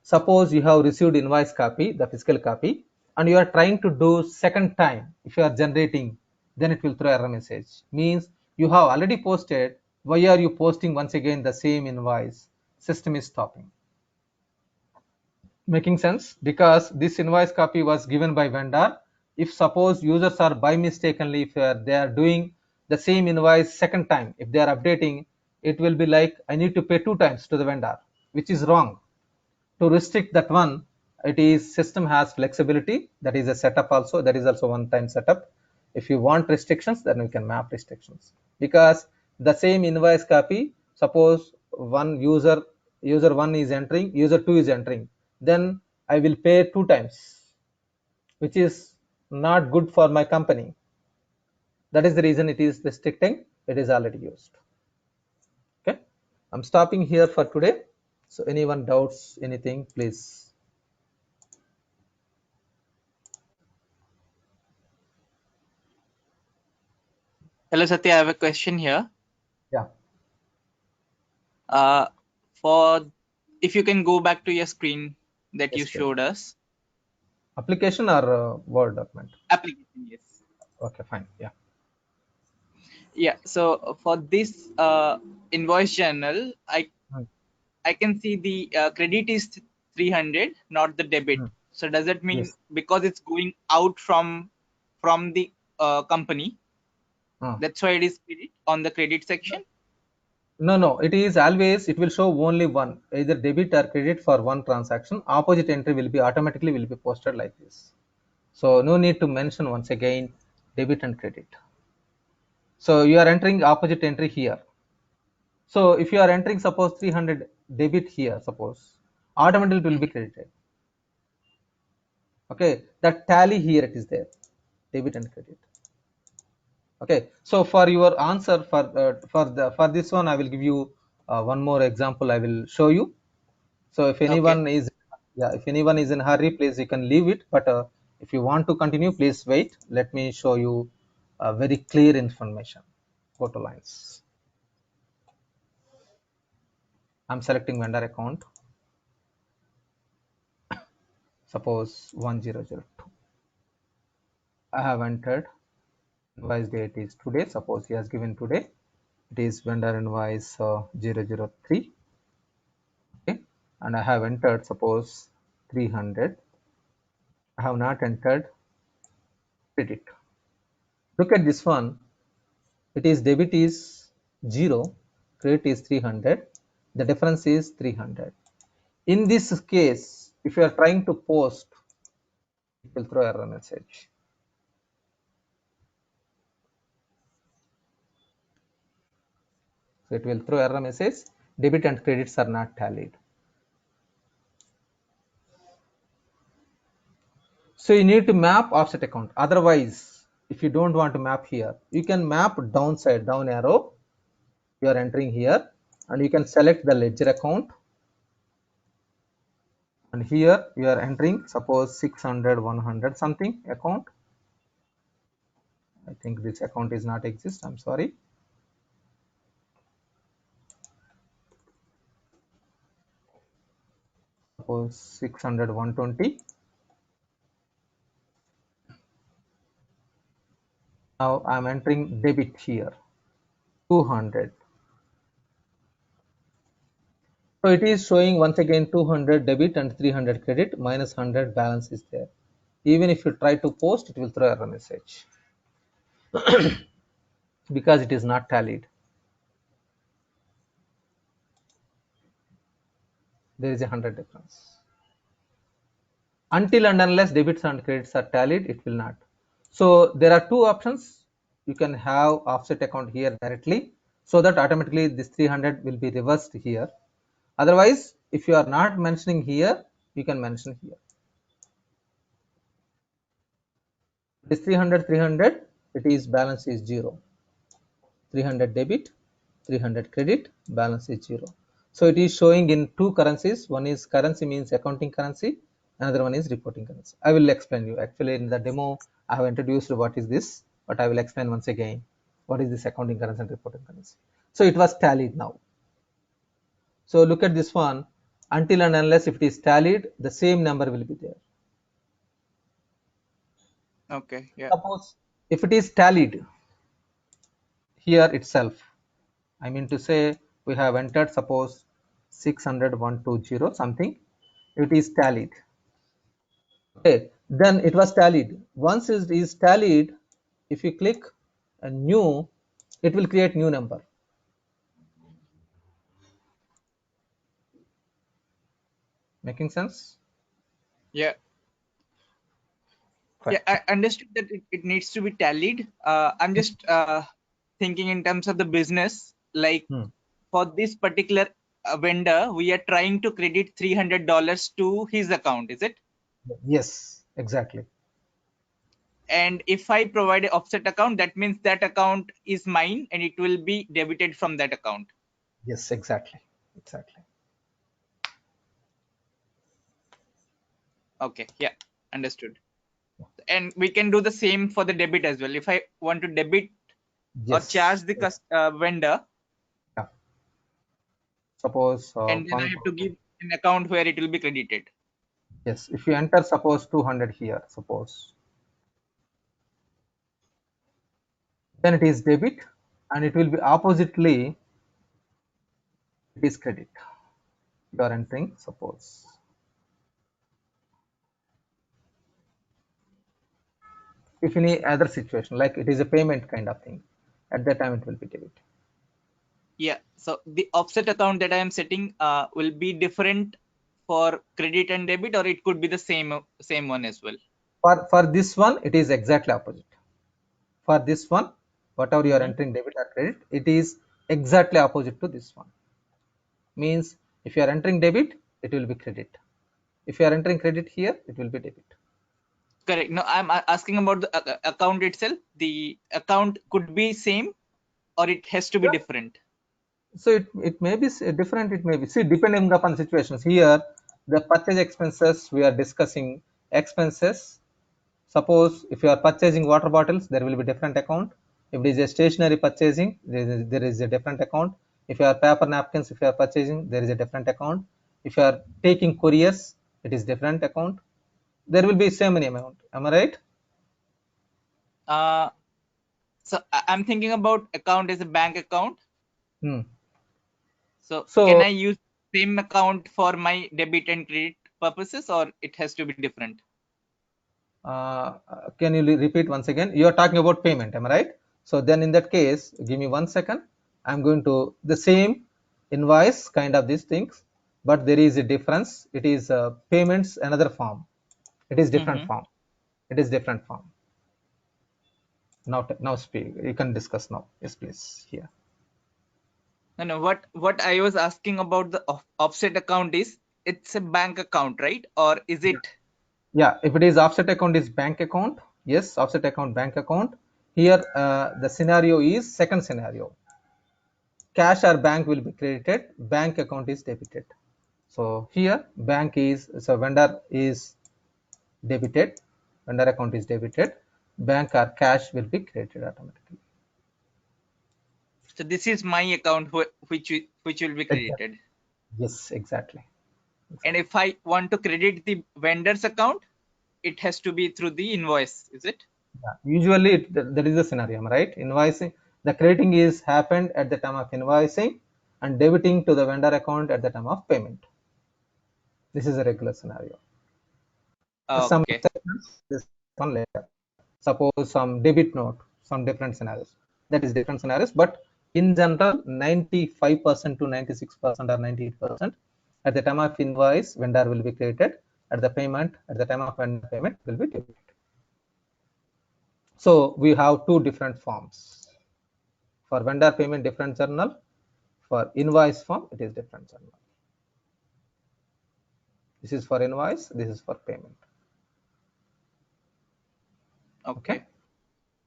B: suppose you have received invoice copy, the physical copy, and you are trying to do second time. If you are generating, then it will throw error message. Means you have already posted, why are you posting once again the same invoice? System is stopping. Making sense? Because this invoice copy was given by vendor. If suppose users are by mistakenly, if they are doing the same invoice second time, if they are updating, it will be like I need to pay 2 times to the vendor, which is wrong. To restrict that one, it is system has flexibility. That is a setup also. That is also one time setup. If you want restrictions, then we can map restrictions. Because the same invoice copy, suppose one user 1 is entering, user 2 is entering, then I will pay 2 times, which is not good for my company. That is the reason it is restricting. It is already used. Okay, I'm stopping here for today. So anyone doubts anything, please.
F: Hello, Satya. I have a question here.
B: Yeah.
F: For if you can go back to your screen that you
B: Yes, sure.
F: showed us.
B: Application or Word document?
F: Application, yes.
B: Okay, fine. Yeah.
F: Yeah. So for this invoice journal,
B: Hmm.
F: I can see the credit is 300, not the debit.
B: Hmm.
F: So does that mean
B: Yes.
F: because it's going out from the company, that's why it is credit on the credit section?
B: No. It is always, it will show only one, either debit or credit for one transaction. Opposite entry will be automatically will be posted like this. So no need to mention once again debit and credit. So you are entering opposite entry here. So if you are entering suppose 300 debit here, suppose automatically it will be credited. Okay, that tally here it is there, debit and credit. Okay, so for your answer for this one, I will give you one more example. I will show you. So if
F: Okay.
B: anyone is, yeah, if anyone is in a hurry, please you can leave it. But if you want to continue, please wait. Let me show you very clear information. Go to lines. I'm selecting vendor account. Suppose 1002. I have entered invoice date is today. Suppose he has given today. It is vendor invoice 003. Okay, and I have entered suppose 300. I have not entered credit. Look at this one. It is debit is 0, credit is 300. The difference is 300. In this case, if you are trying to post, it will throw error message. So it will throw error message, debit and credits are not tallied. So you need to map offset account. Otherwise, if you don't want to map here, you can map downside, down arrow. You are entering here and you can select the ledger account. And here you are entering, suppose 600, 100 something account. I think this account is not exist. I'm sorry. Suppose 600, 120. Now I'm entering debit here, 200. So it is showing once again 200 debit and 300 credit, minus 100 balance is there. Even if you try to post, it will throw error message because it is not tallied. There is a 100 difference. Until and unless debits and credits are tallied, it will not. So there are two options. You can have offset account here directly, so that automatically this 300 will be reversed here. Otherwise, if you are not mentioning here, you can mention here. This 300, 300, it is balance is 0. 300 debit, 300 credit, balance is 0. So it is showing in two currencies. One is currency means accounting currency, another one is reporting currency. I will explain you. Actually, in the demo, I have introduced what is this, but I will explain once again what is this accounting currency and reporting currency. So it was tallied now. So look at this one. Until and unless if it is tallied, the same number will be there.
F: Okay. Yeah.
B: Suppose if it is tallied here itself, I mean to say we have entered suppose 600, 120 something, it is tallied. Okay, then it was tallied. Once it is tallied, if you click a new, it will create new number. Making sense?
F: Yeah.
B: Fine.
F: Yeah, I understood that it needs to be tallied. I'm just thinking in terms of the business, like for this particular vendor, we are trying to credit $300 to his account, is it?
B: Yes, exactly.
F: And if I provide an offset account, that means that account is mine and it will be debited from that account.
B: Yes, exactly. Exactly.
F: Okay, yeah, understood. And we can do the same for the debit as well. If I want to debit or
B: Yes.
F: charge the vendor,
B: Yeah. Suppose
F: and then I have to give an account where it will be credited.
B: yes, if you enter suppose 200 here, suppose, then it is debit and it will be oppositely it is credit. You are entering suppose. If any other situation like it is a payment kind of thing, at that time it will be debit.
F: Yeah, so the offset account that I am setting will be different for credit and debit, or it could be the same one as well.
B: For this one, it is exactly opposite. For this one, whatever you are entering debit or credit, it is exactly opposite to this one. Means if you are entering debit, it will be credit. If you are entering credit here, it will be debit.
F: Correct. No, I'm asking about the account itself. The account could be same, or it has to be different.
B: So it may be different, it may be, see, depending upon situations. Here, the purchase expenses, we are discussing expenses. Suppose if you are purchasing water bottles, there will be different account. If it is a stationary purchasing, there is a different account. If you are paper napkins, if you are purchasing, there is a different account. If you are taking couriers, it is different account. There will be same many amount. Am I right?
F: So I'm thinking about account as a bank account. So can I use same account for my debit and credit purposes, or it has to be different?
B: Can you repeat once again? You are talking about payment, am I right? So then in that case, give me 1 second. I'm going to the same. invoice, kind of these things, but there is a difference. It is payments another form. It is different form. It is different form. Now speak. You can discuss now. Yes, please. Here.
F: No, what I was asking about the offset account is, it's a bank account, right? Or is it?
B: Yeah, if it is offset account is bank account. Yes, offset account bank account. Here the scenario is second scenario. Cash or bank will be credited. Bank account is debited. So here bank is, so vendor is debited. Vendor account is debited. Bank or cash will be credited automatically.
F: So this is my account which will be
B: Exactly.
F: credited.
B: Yes, exactly.
F: And if I want to credit the vendor's account, it has to be through the invoice, is it?
B: Yeah. Usually that is the scenario, right? Invoicing, the crediting is happened at the time of invoicing and debiting to the vendor account at the time of payment. This is a regular scenario. Some
F: Okay.
B: exceptions, this one later. Suppose some debit note, some different scenarios. That is different scenarios, but in general, 95% to 96% or 98% at the time of invoice, vendor will be credited. At the payment, at the time of vendor payment will be debited. So we have two different forms. For vendor payment, different journal. For invoice form, it is different journal. This is for invoice, this is for payment.
F: Okay.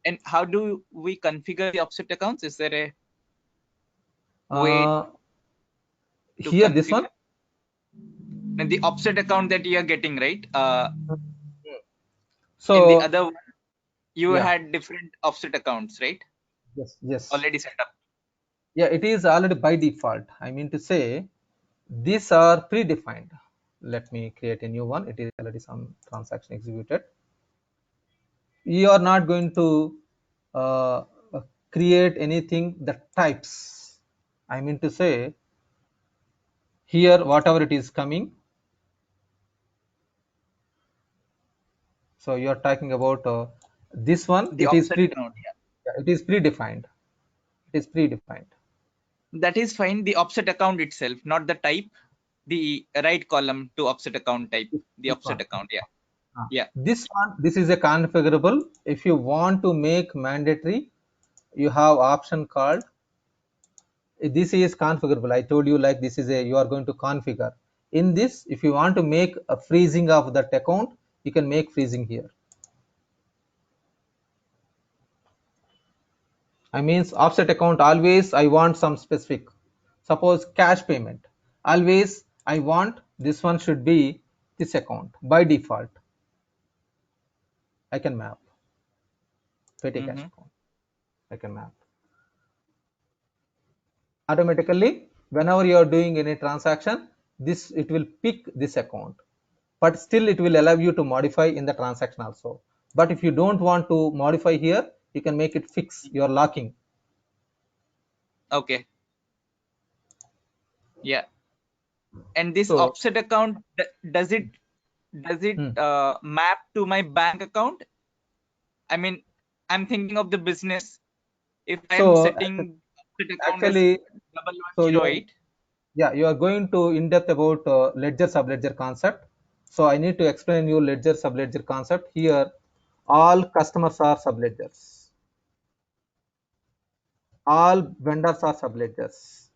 F: And how do we configure the offset accounts? Is there a way to
B: here,
F: configure?
B: this one?
F: And the offset account that you are getting, right?
B: So
F: in the other one, you had different offset accounts, right?
B: Yes.
F: Already set up.
B: Yeah, it is already by default. I mean to say, these are predefined. Let me create a new one. It is already some transaction executed. You are not going to create anything that types. I mean to say, here whatever it is coming. So you are talking about this one.
F: The
B: It is
F: offset account,
B: it is predefined. It is predefined.
F: That is fine. The offset account itself, not the type. The right column to offset account type. The offset account, yeah.
B: This one, this is a configurable. If you want to make mandatory, you have option called, this is configurable. I told you, like, this is a, you are going to configure. In this, if you want to make a freezing of that account, you can make freezing here. I means offset account, always I want some specific. Suppose cash payment, always I want this one should be this account by default. I can map petty cash account. I can map automatically. Whenever you are doing any transaction, this, it will pick this account, but still it will allow you to modify in the transaction also. But if you don't want to modify here, you can make it fix your locking.
F: Okay. Yeah. And this
B: So,
F: offset account, does it map to my bank account? I mean, I'm thinking of the business. If I'm setting offset account as
B: actually, so
F: 1108.
B: you are going to in depth about ledger subledger concept. So I need to explain you ledger subledger concept. Here all customers are subledgers, all vendors are subledgers,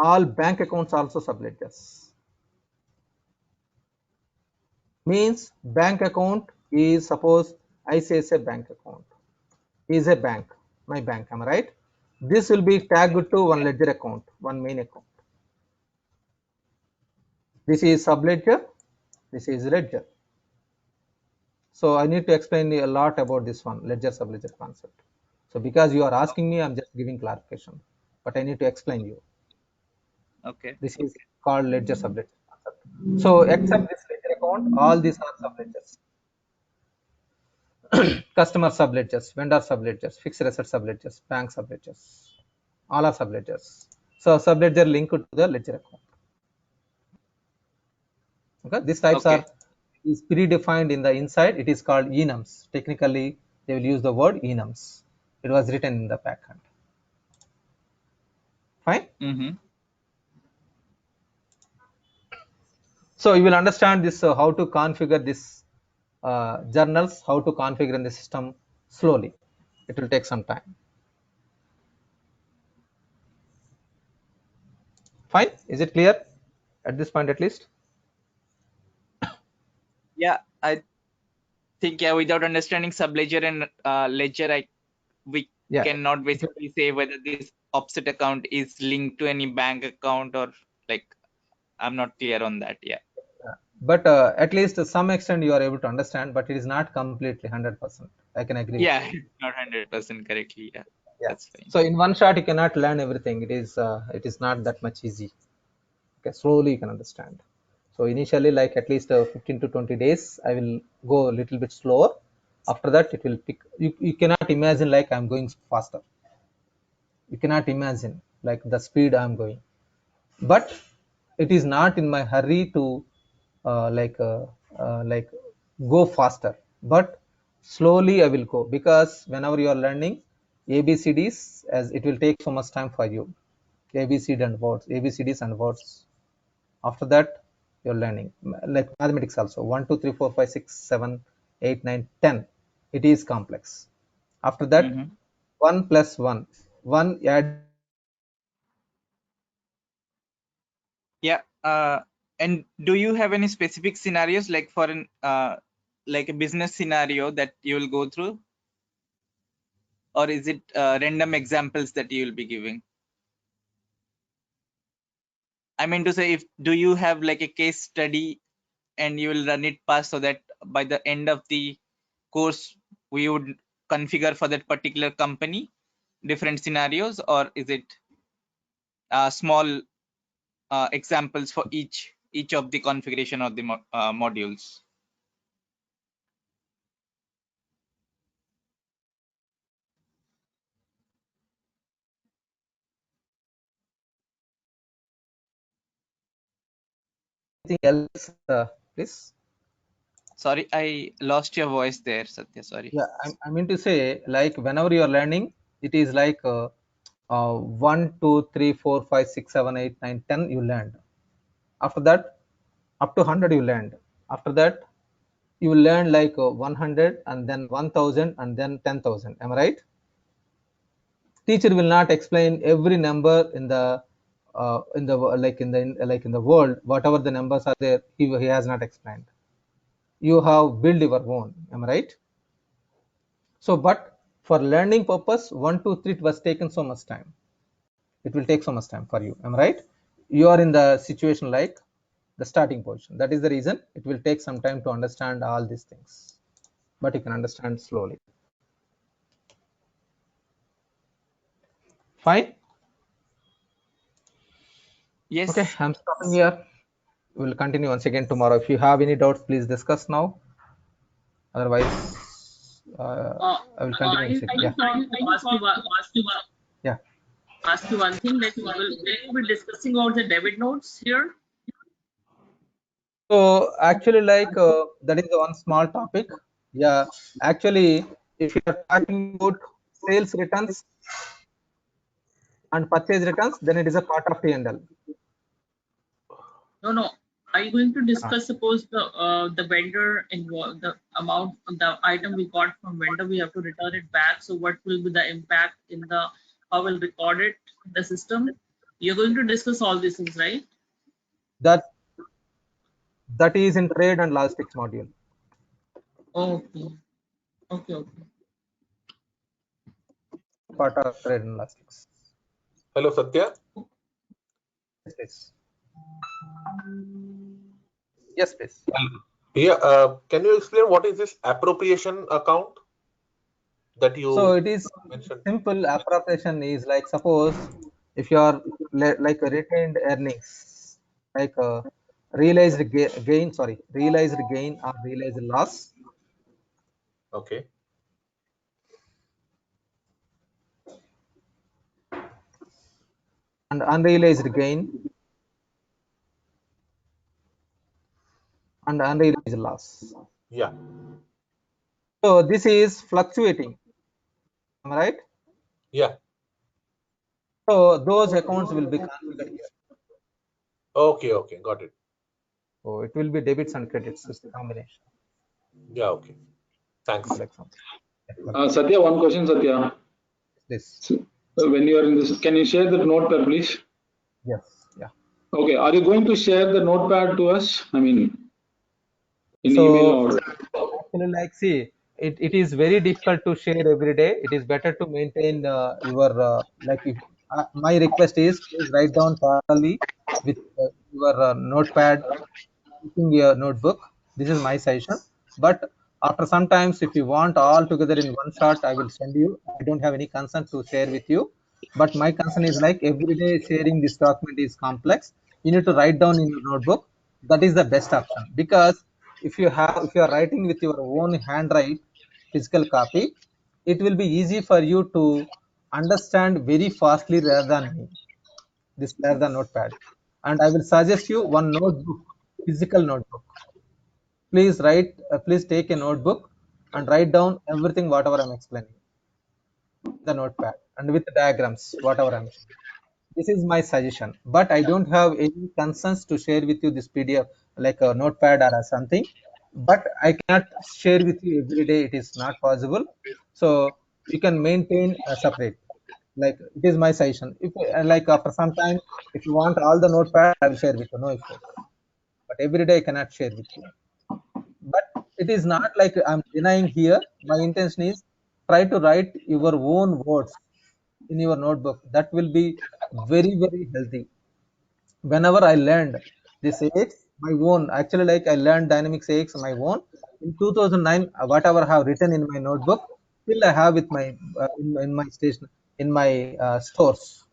B: all bank accounts also subledgers. Means bank account is, suppose ICICI bank account is a bank, my bank, am I right? This will be tagged to one ledger account, one main account. This is subledger, this is ledger. So I need to explain a lot about this one, ledger subledger concept. So because you are asking me, I'm just giving clarification, but I need to explain you.
F: Okay.
B: This is called ledger subledger concept. So except this ledger account, all these are subledgers. Customer subledgers, vendor subledgers, fixed asset subledgers, bank subledgers, all are subledgers. So subledger linked to the ledger account. Okay, these types are is predefined in the inside. It is called enums. Technically, they will use the word enums. It was written in the backend. Fine.
F: Mm-hmm.
B: So you will understand this how to configure this journals, how to configure in the system slowly. It will take some time. Fine. Is it clear at this point at least?
F: Yeah, I think without understanding subledger and ledger, we
B: Yeah.
F: cannot basically say whether this offset account is linked to any bank account or like I'm not clear on that. Yeah.
B: But at least to some extent you are able to understand, but it is not completely 100%. I can agree with
F: Yeah,
B: you.
F: it's not 100% correctly. Yeah,
B: Yeah.
F: that's fine.
B: So in one shot you cannot learn everything. It is not that much easy. Okay, slowly you can understand. So initially, like at least 15 to 20 days, I will go a little bit slower. After that, it will pick. You cannot imagine like I'm going faster. You cannot imagine like the speed I'm going. But it is not in my hurry to like go faster. But slowly I will go because whenever you are learning ABCDs, as it will take so much time for you. ABCD and words, ABCDs and words. After that you're learning like mathematics also 1 2 3 4 5 6 7 8 9 10. It is complex. After that
F: Mm-hmm.
B: 1 plus 1 1 add.
F: Yeah. And do you have any specific scenarios like for an like a business scenario that you will go through, or is it random examples that you will be giving? I mean to say, if do you have like a case study and you will run it past so that by the end of the course we would configure for that particular company different scenarios, or is it small examples for each of the configuration of the modules?
B: Anything else, please?
F: Sorry, I lost your voice there, Satya. Sorry.
B: Yeah, I mean to say, like whenever you are learning, it is like 1, 2, 3, 4, 5, 6, 7, 8, 9, 10 you learned. After that, up to 100 you learned. After that, you will learn like 100 and then 1000 and then 10,000. Am I right? Teacher will not explain every number in the like in the world. Whatever the numbers are there, he has not explained. You have built your own. Am I right? So, but for learning purpose, 1, 2, 3 it was taken so much time. It will take so much time for you. Am I right? You are in the situation like the starting position. That is the reason it will take some time to understand all these things. But you can understand slowly. Fine. Okay,
F: Yes.
B: I'm stopping here. We'll continue once again tomorrow. If you have any doubts, please discuss now. Otherwise, I will continue once again.
C: I
B: Yeah.
C: just want to
B: Yeah.
C: ask you one thing. Like, will you be discussing about the debit notes here?
B: So actually, like that is one small topic. Yeah. Actually, if you are talking about sales returns and purchase returns, then it is a part of T&L.
C: No, no. Are you going to
B: Ah,
C: discuss? Suppose the vendor involved, the amount, the item we got from vendor, we have to return it back. So what will be the impact in the how will record it in the system? You're going to discuss all these things, right?
B: that that is in trade and logistics module.
C: Okay. Okay. Okay.
B: Part of trade and logistics.
H: Hello, Satya.
B: Yes, please. Yes, please.
H: Yeah, can you explain what is this appropriation account that
B: So
H: you
B: it is
H: mentioned?
B: simple appropriation is like suppose if you are like a retained earnings like realized gain, sorry, realized gain or realized loss
H: Okay.
B: and unrealized gain and unrealized loss.
H: Yeah.
B: So this is fluctuating, am I right?
H: Yeah.
B: So those accounts will be configured here.
H: Okay, okay, got it.
B: So it will be debits and credits. It's a combination.
H: Yeah, okay. Thanks.
B: Good example. Yeah,
E: Satya, one question, Satya.
B: this.
E: So, when you are in this, can you share that notepad, please?
B: Yes. Yeah.
E: Okay. Are you going to share the notepad to us? I mean, in email
B: So
E: or?
B: actually, like, see, it is very difficult to share every day. It is better to maintain your like. If, my request is please write down thoroughly with your notepad, using your notebook. This is my suggestion. But after sometimes, if you want all together in one shot, I will send you. I don't have any concern to share with you. But my concern is like every day sharing this document is complex. You need to write down in your notebook. That is the best option, because if you are writing with your own handwrite physical copy, it will be easy for you to understand very fastly rather than me. This rather than notepad. And I will suggest you one notebook, physical notebook. Please write, please take a notebook and write down everything whatever I'm explaining, the notepad, and with the diagrams, whatever I'm showing. This is my suggestion, but I don't have any concerns to share with you this PDF like a notepad or something. But I cannot share with you every day. It is not possible. So you can maintain a separate. Like it is my suggestion. If like after some time, if you want all the notepad, I will share with you. No issues. But every day I cannot share with you. But it is not like I'm denying here. My intention is try to write your own words in your notebook. That will be very very healthy. Whenever I learned this AX my own, actually, like, I learned dynamics AX my own in 2009. Whatever I have written in my notebook, still I have with my in my station, in my stores.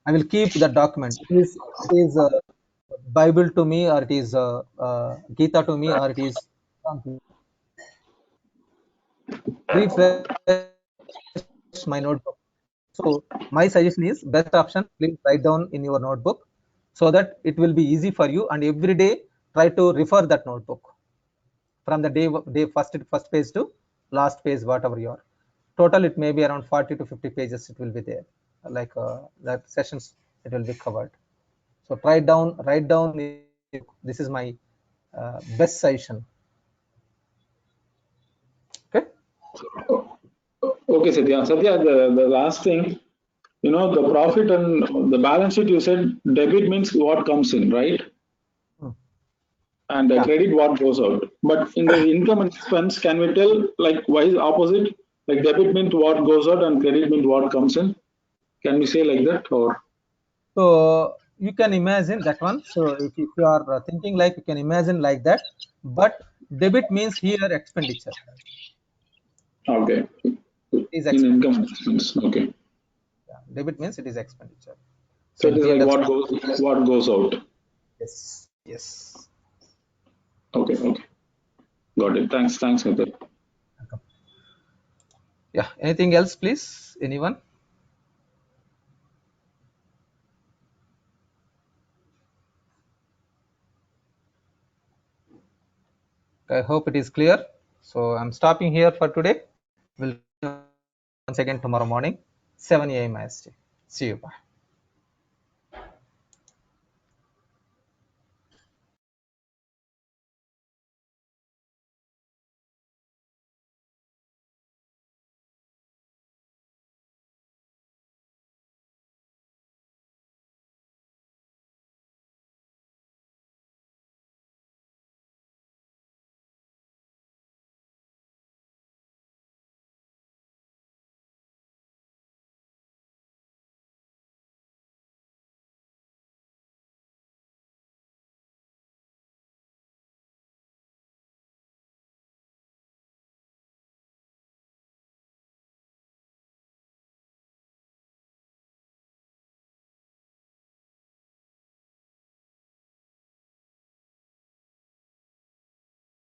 B: I will keep the document. It is Bible to me, or it is Gita to me, or it is refresh my notebook. So my suggestion is best option. Please write down in your notebook so that it will be easy for you. And every day try to refer that notebook from the day first page to last page, whatever you are. Total it may be around 40 to 50 pages. It will be there, like that sessions it will be covered. So write down. This is my best suggestion. Okay.
E: Okay, Satya. Satya, the last thing, the profit and the balance sheet, you said debit means what comes in, right?
B: Hmm.
E: And
B: Yeah.
E: credit what goes out. But in the income and expense, can we tell like why is opposite? Like debit means what goes out and credit means what comes in. Can we say like that or?
B: So you can imagine that one. So if you are thinking like, you can imagine like that. But debit means here expenditure.
E: Okay.
B: Is
E: In income
B: expenditure.
E: and expense. Okay.
B: Yeah. Debit means it is expenditure.
E: So
B: So
E: it
B: in
E: is like
B: P&L.
E: what goes out.
B: Yes. Yes.
E: Okay. Okay. Got it. Thanks. Thanks, Satya.
B: Welcome. Yeah. Anything else, please? Anyone? I hope it is clear. So I'm stopping here for today. We'll once again tomorrow morning, 7 a.m. IST. See you. Bye.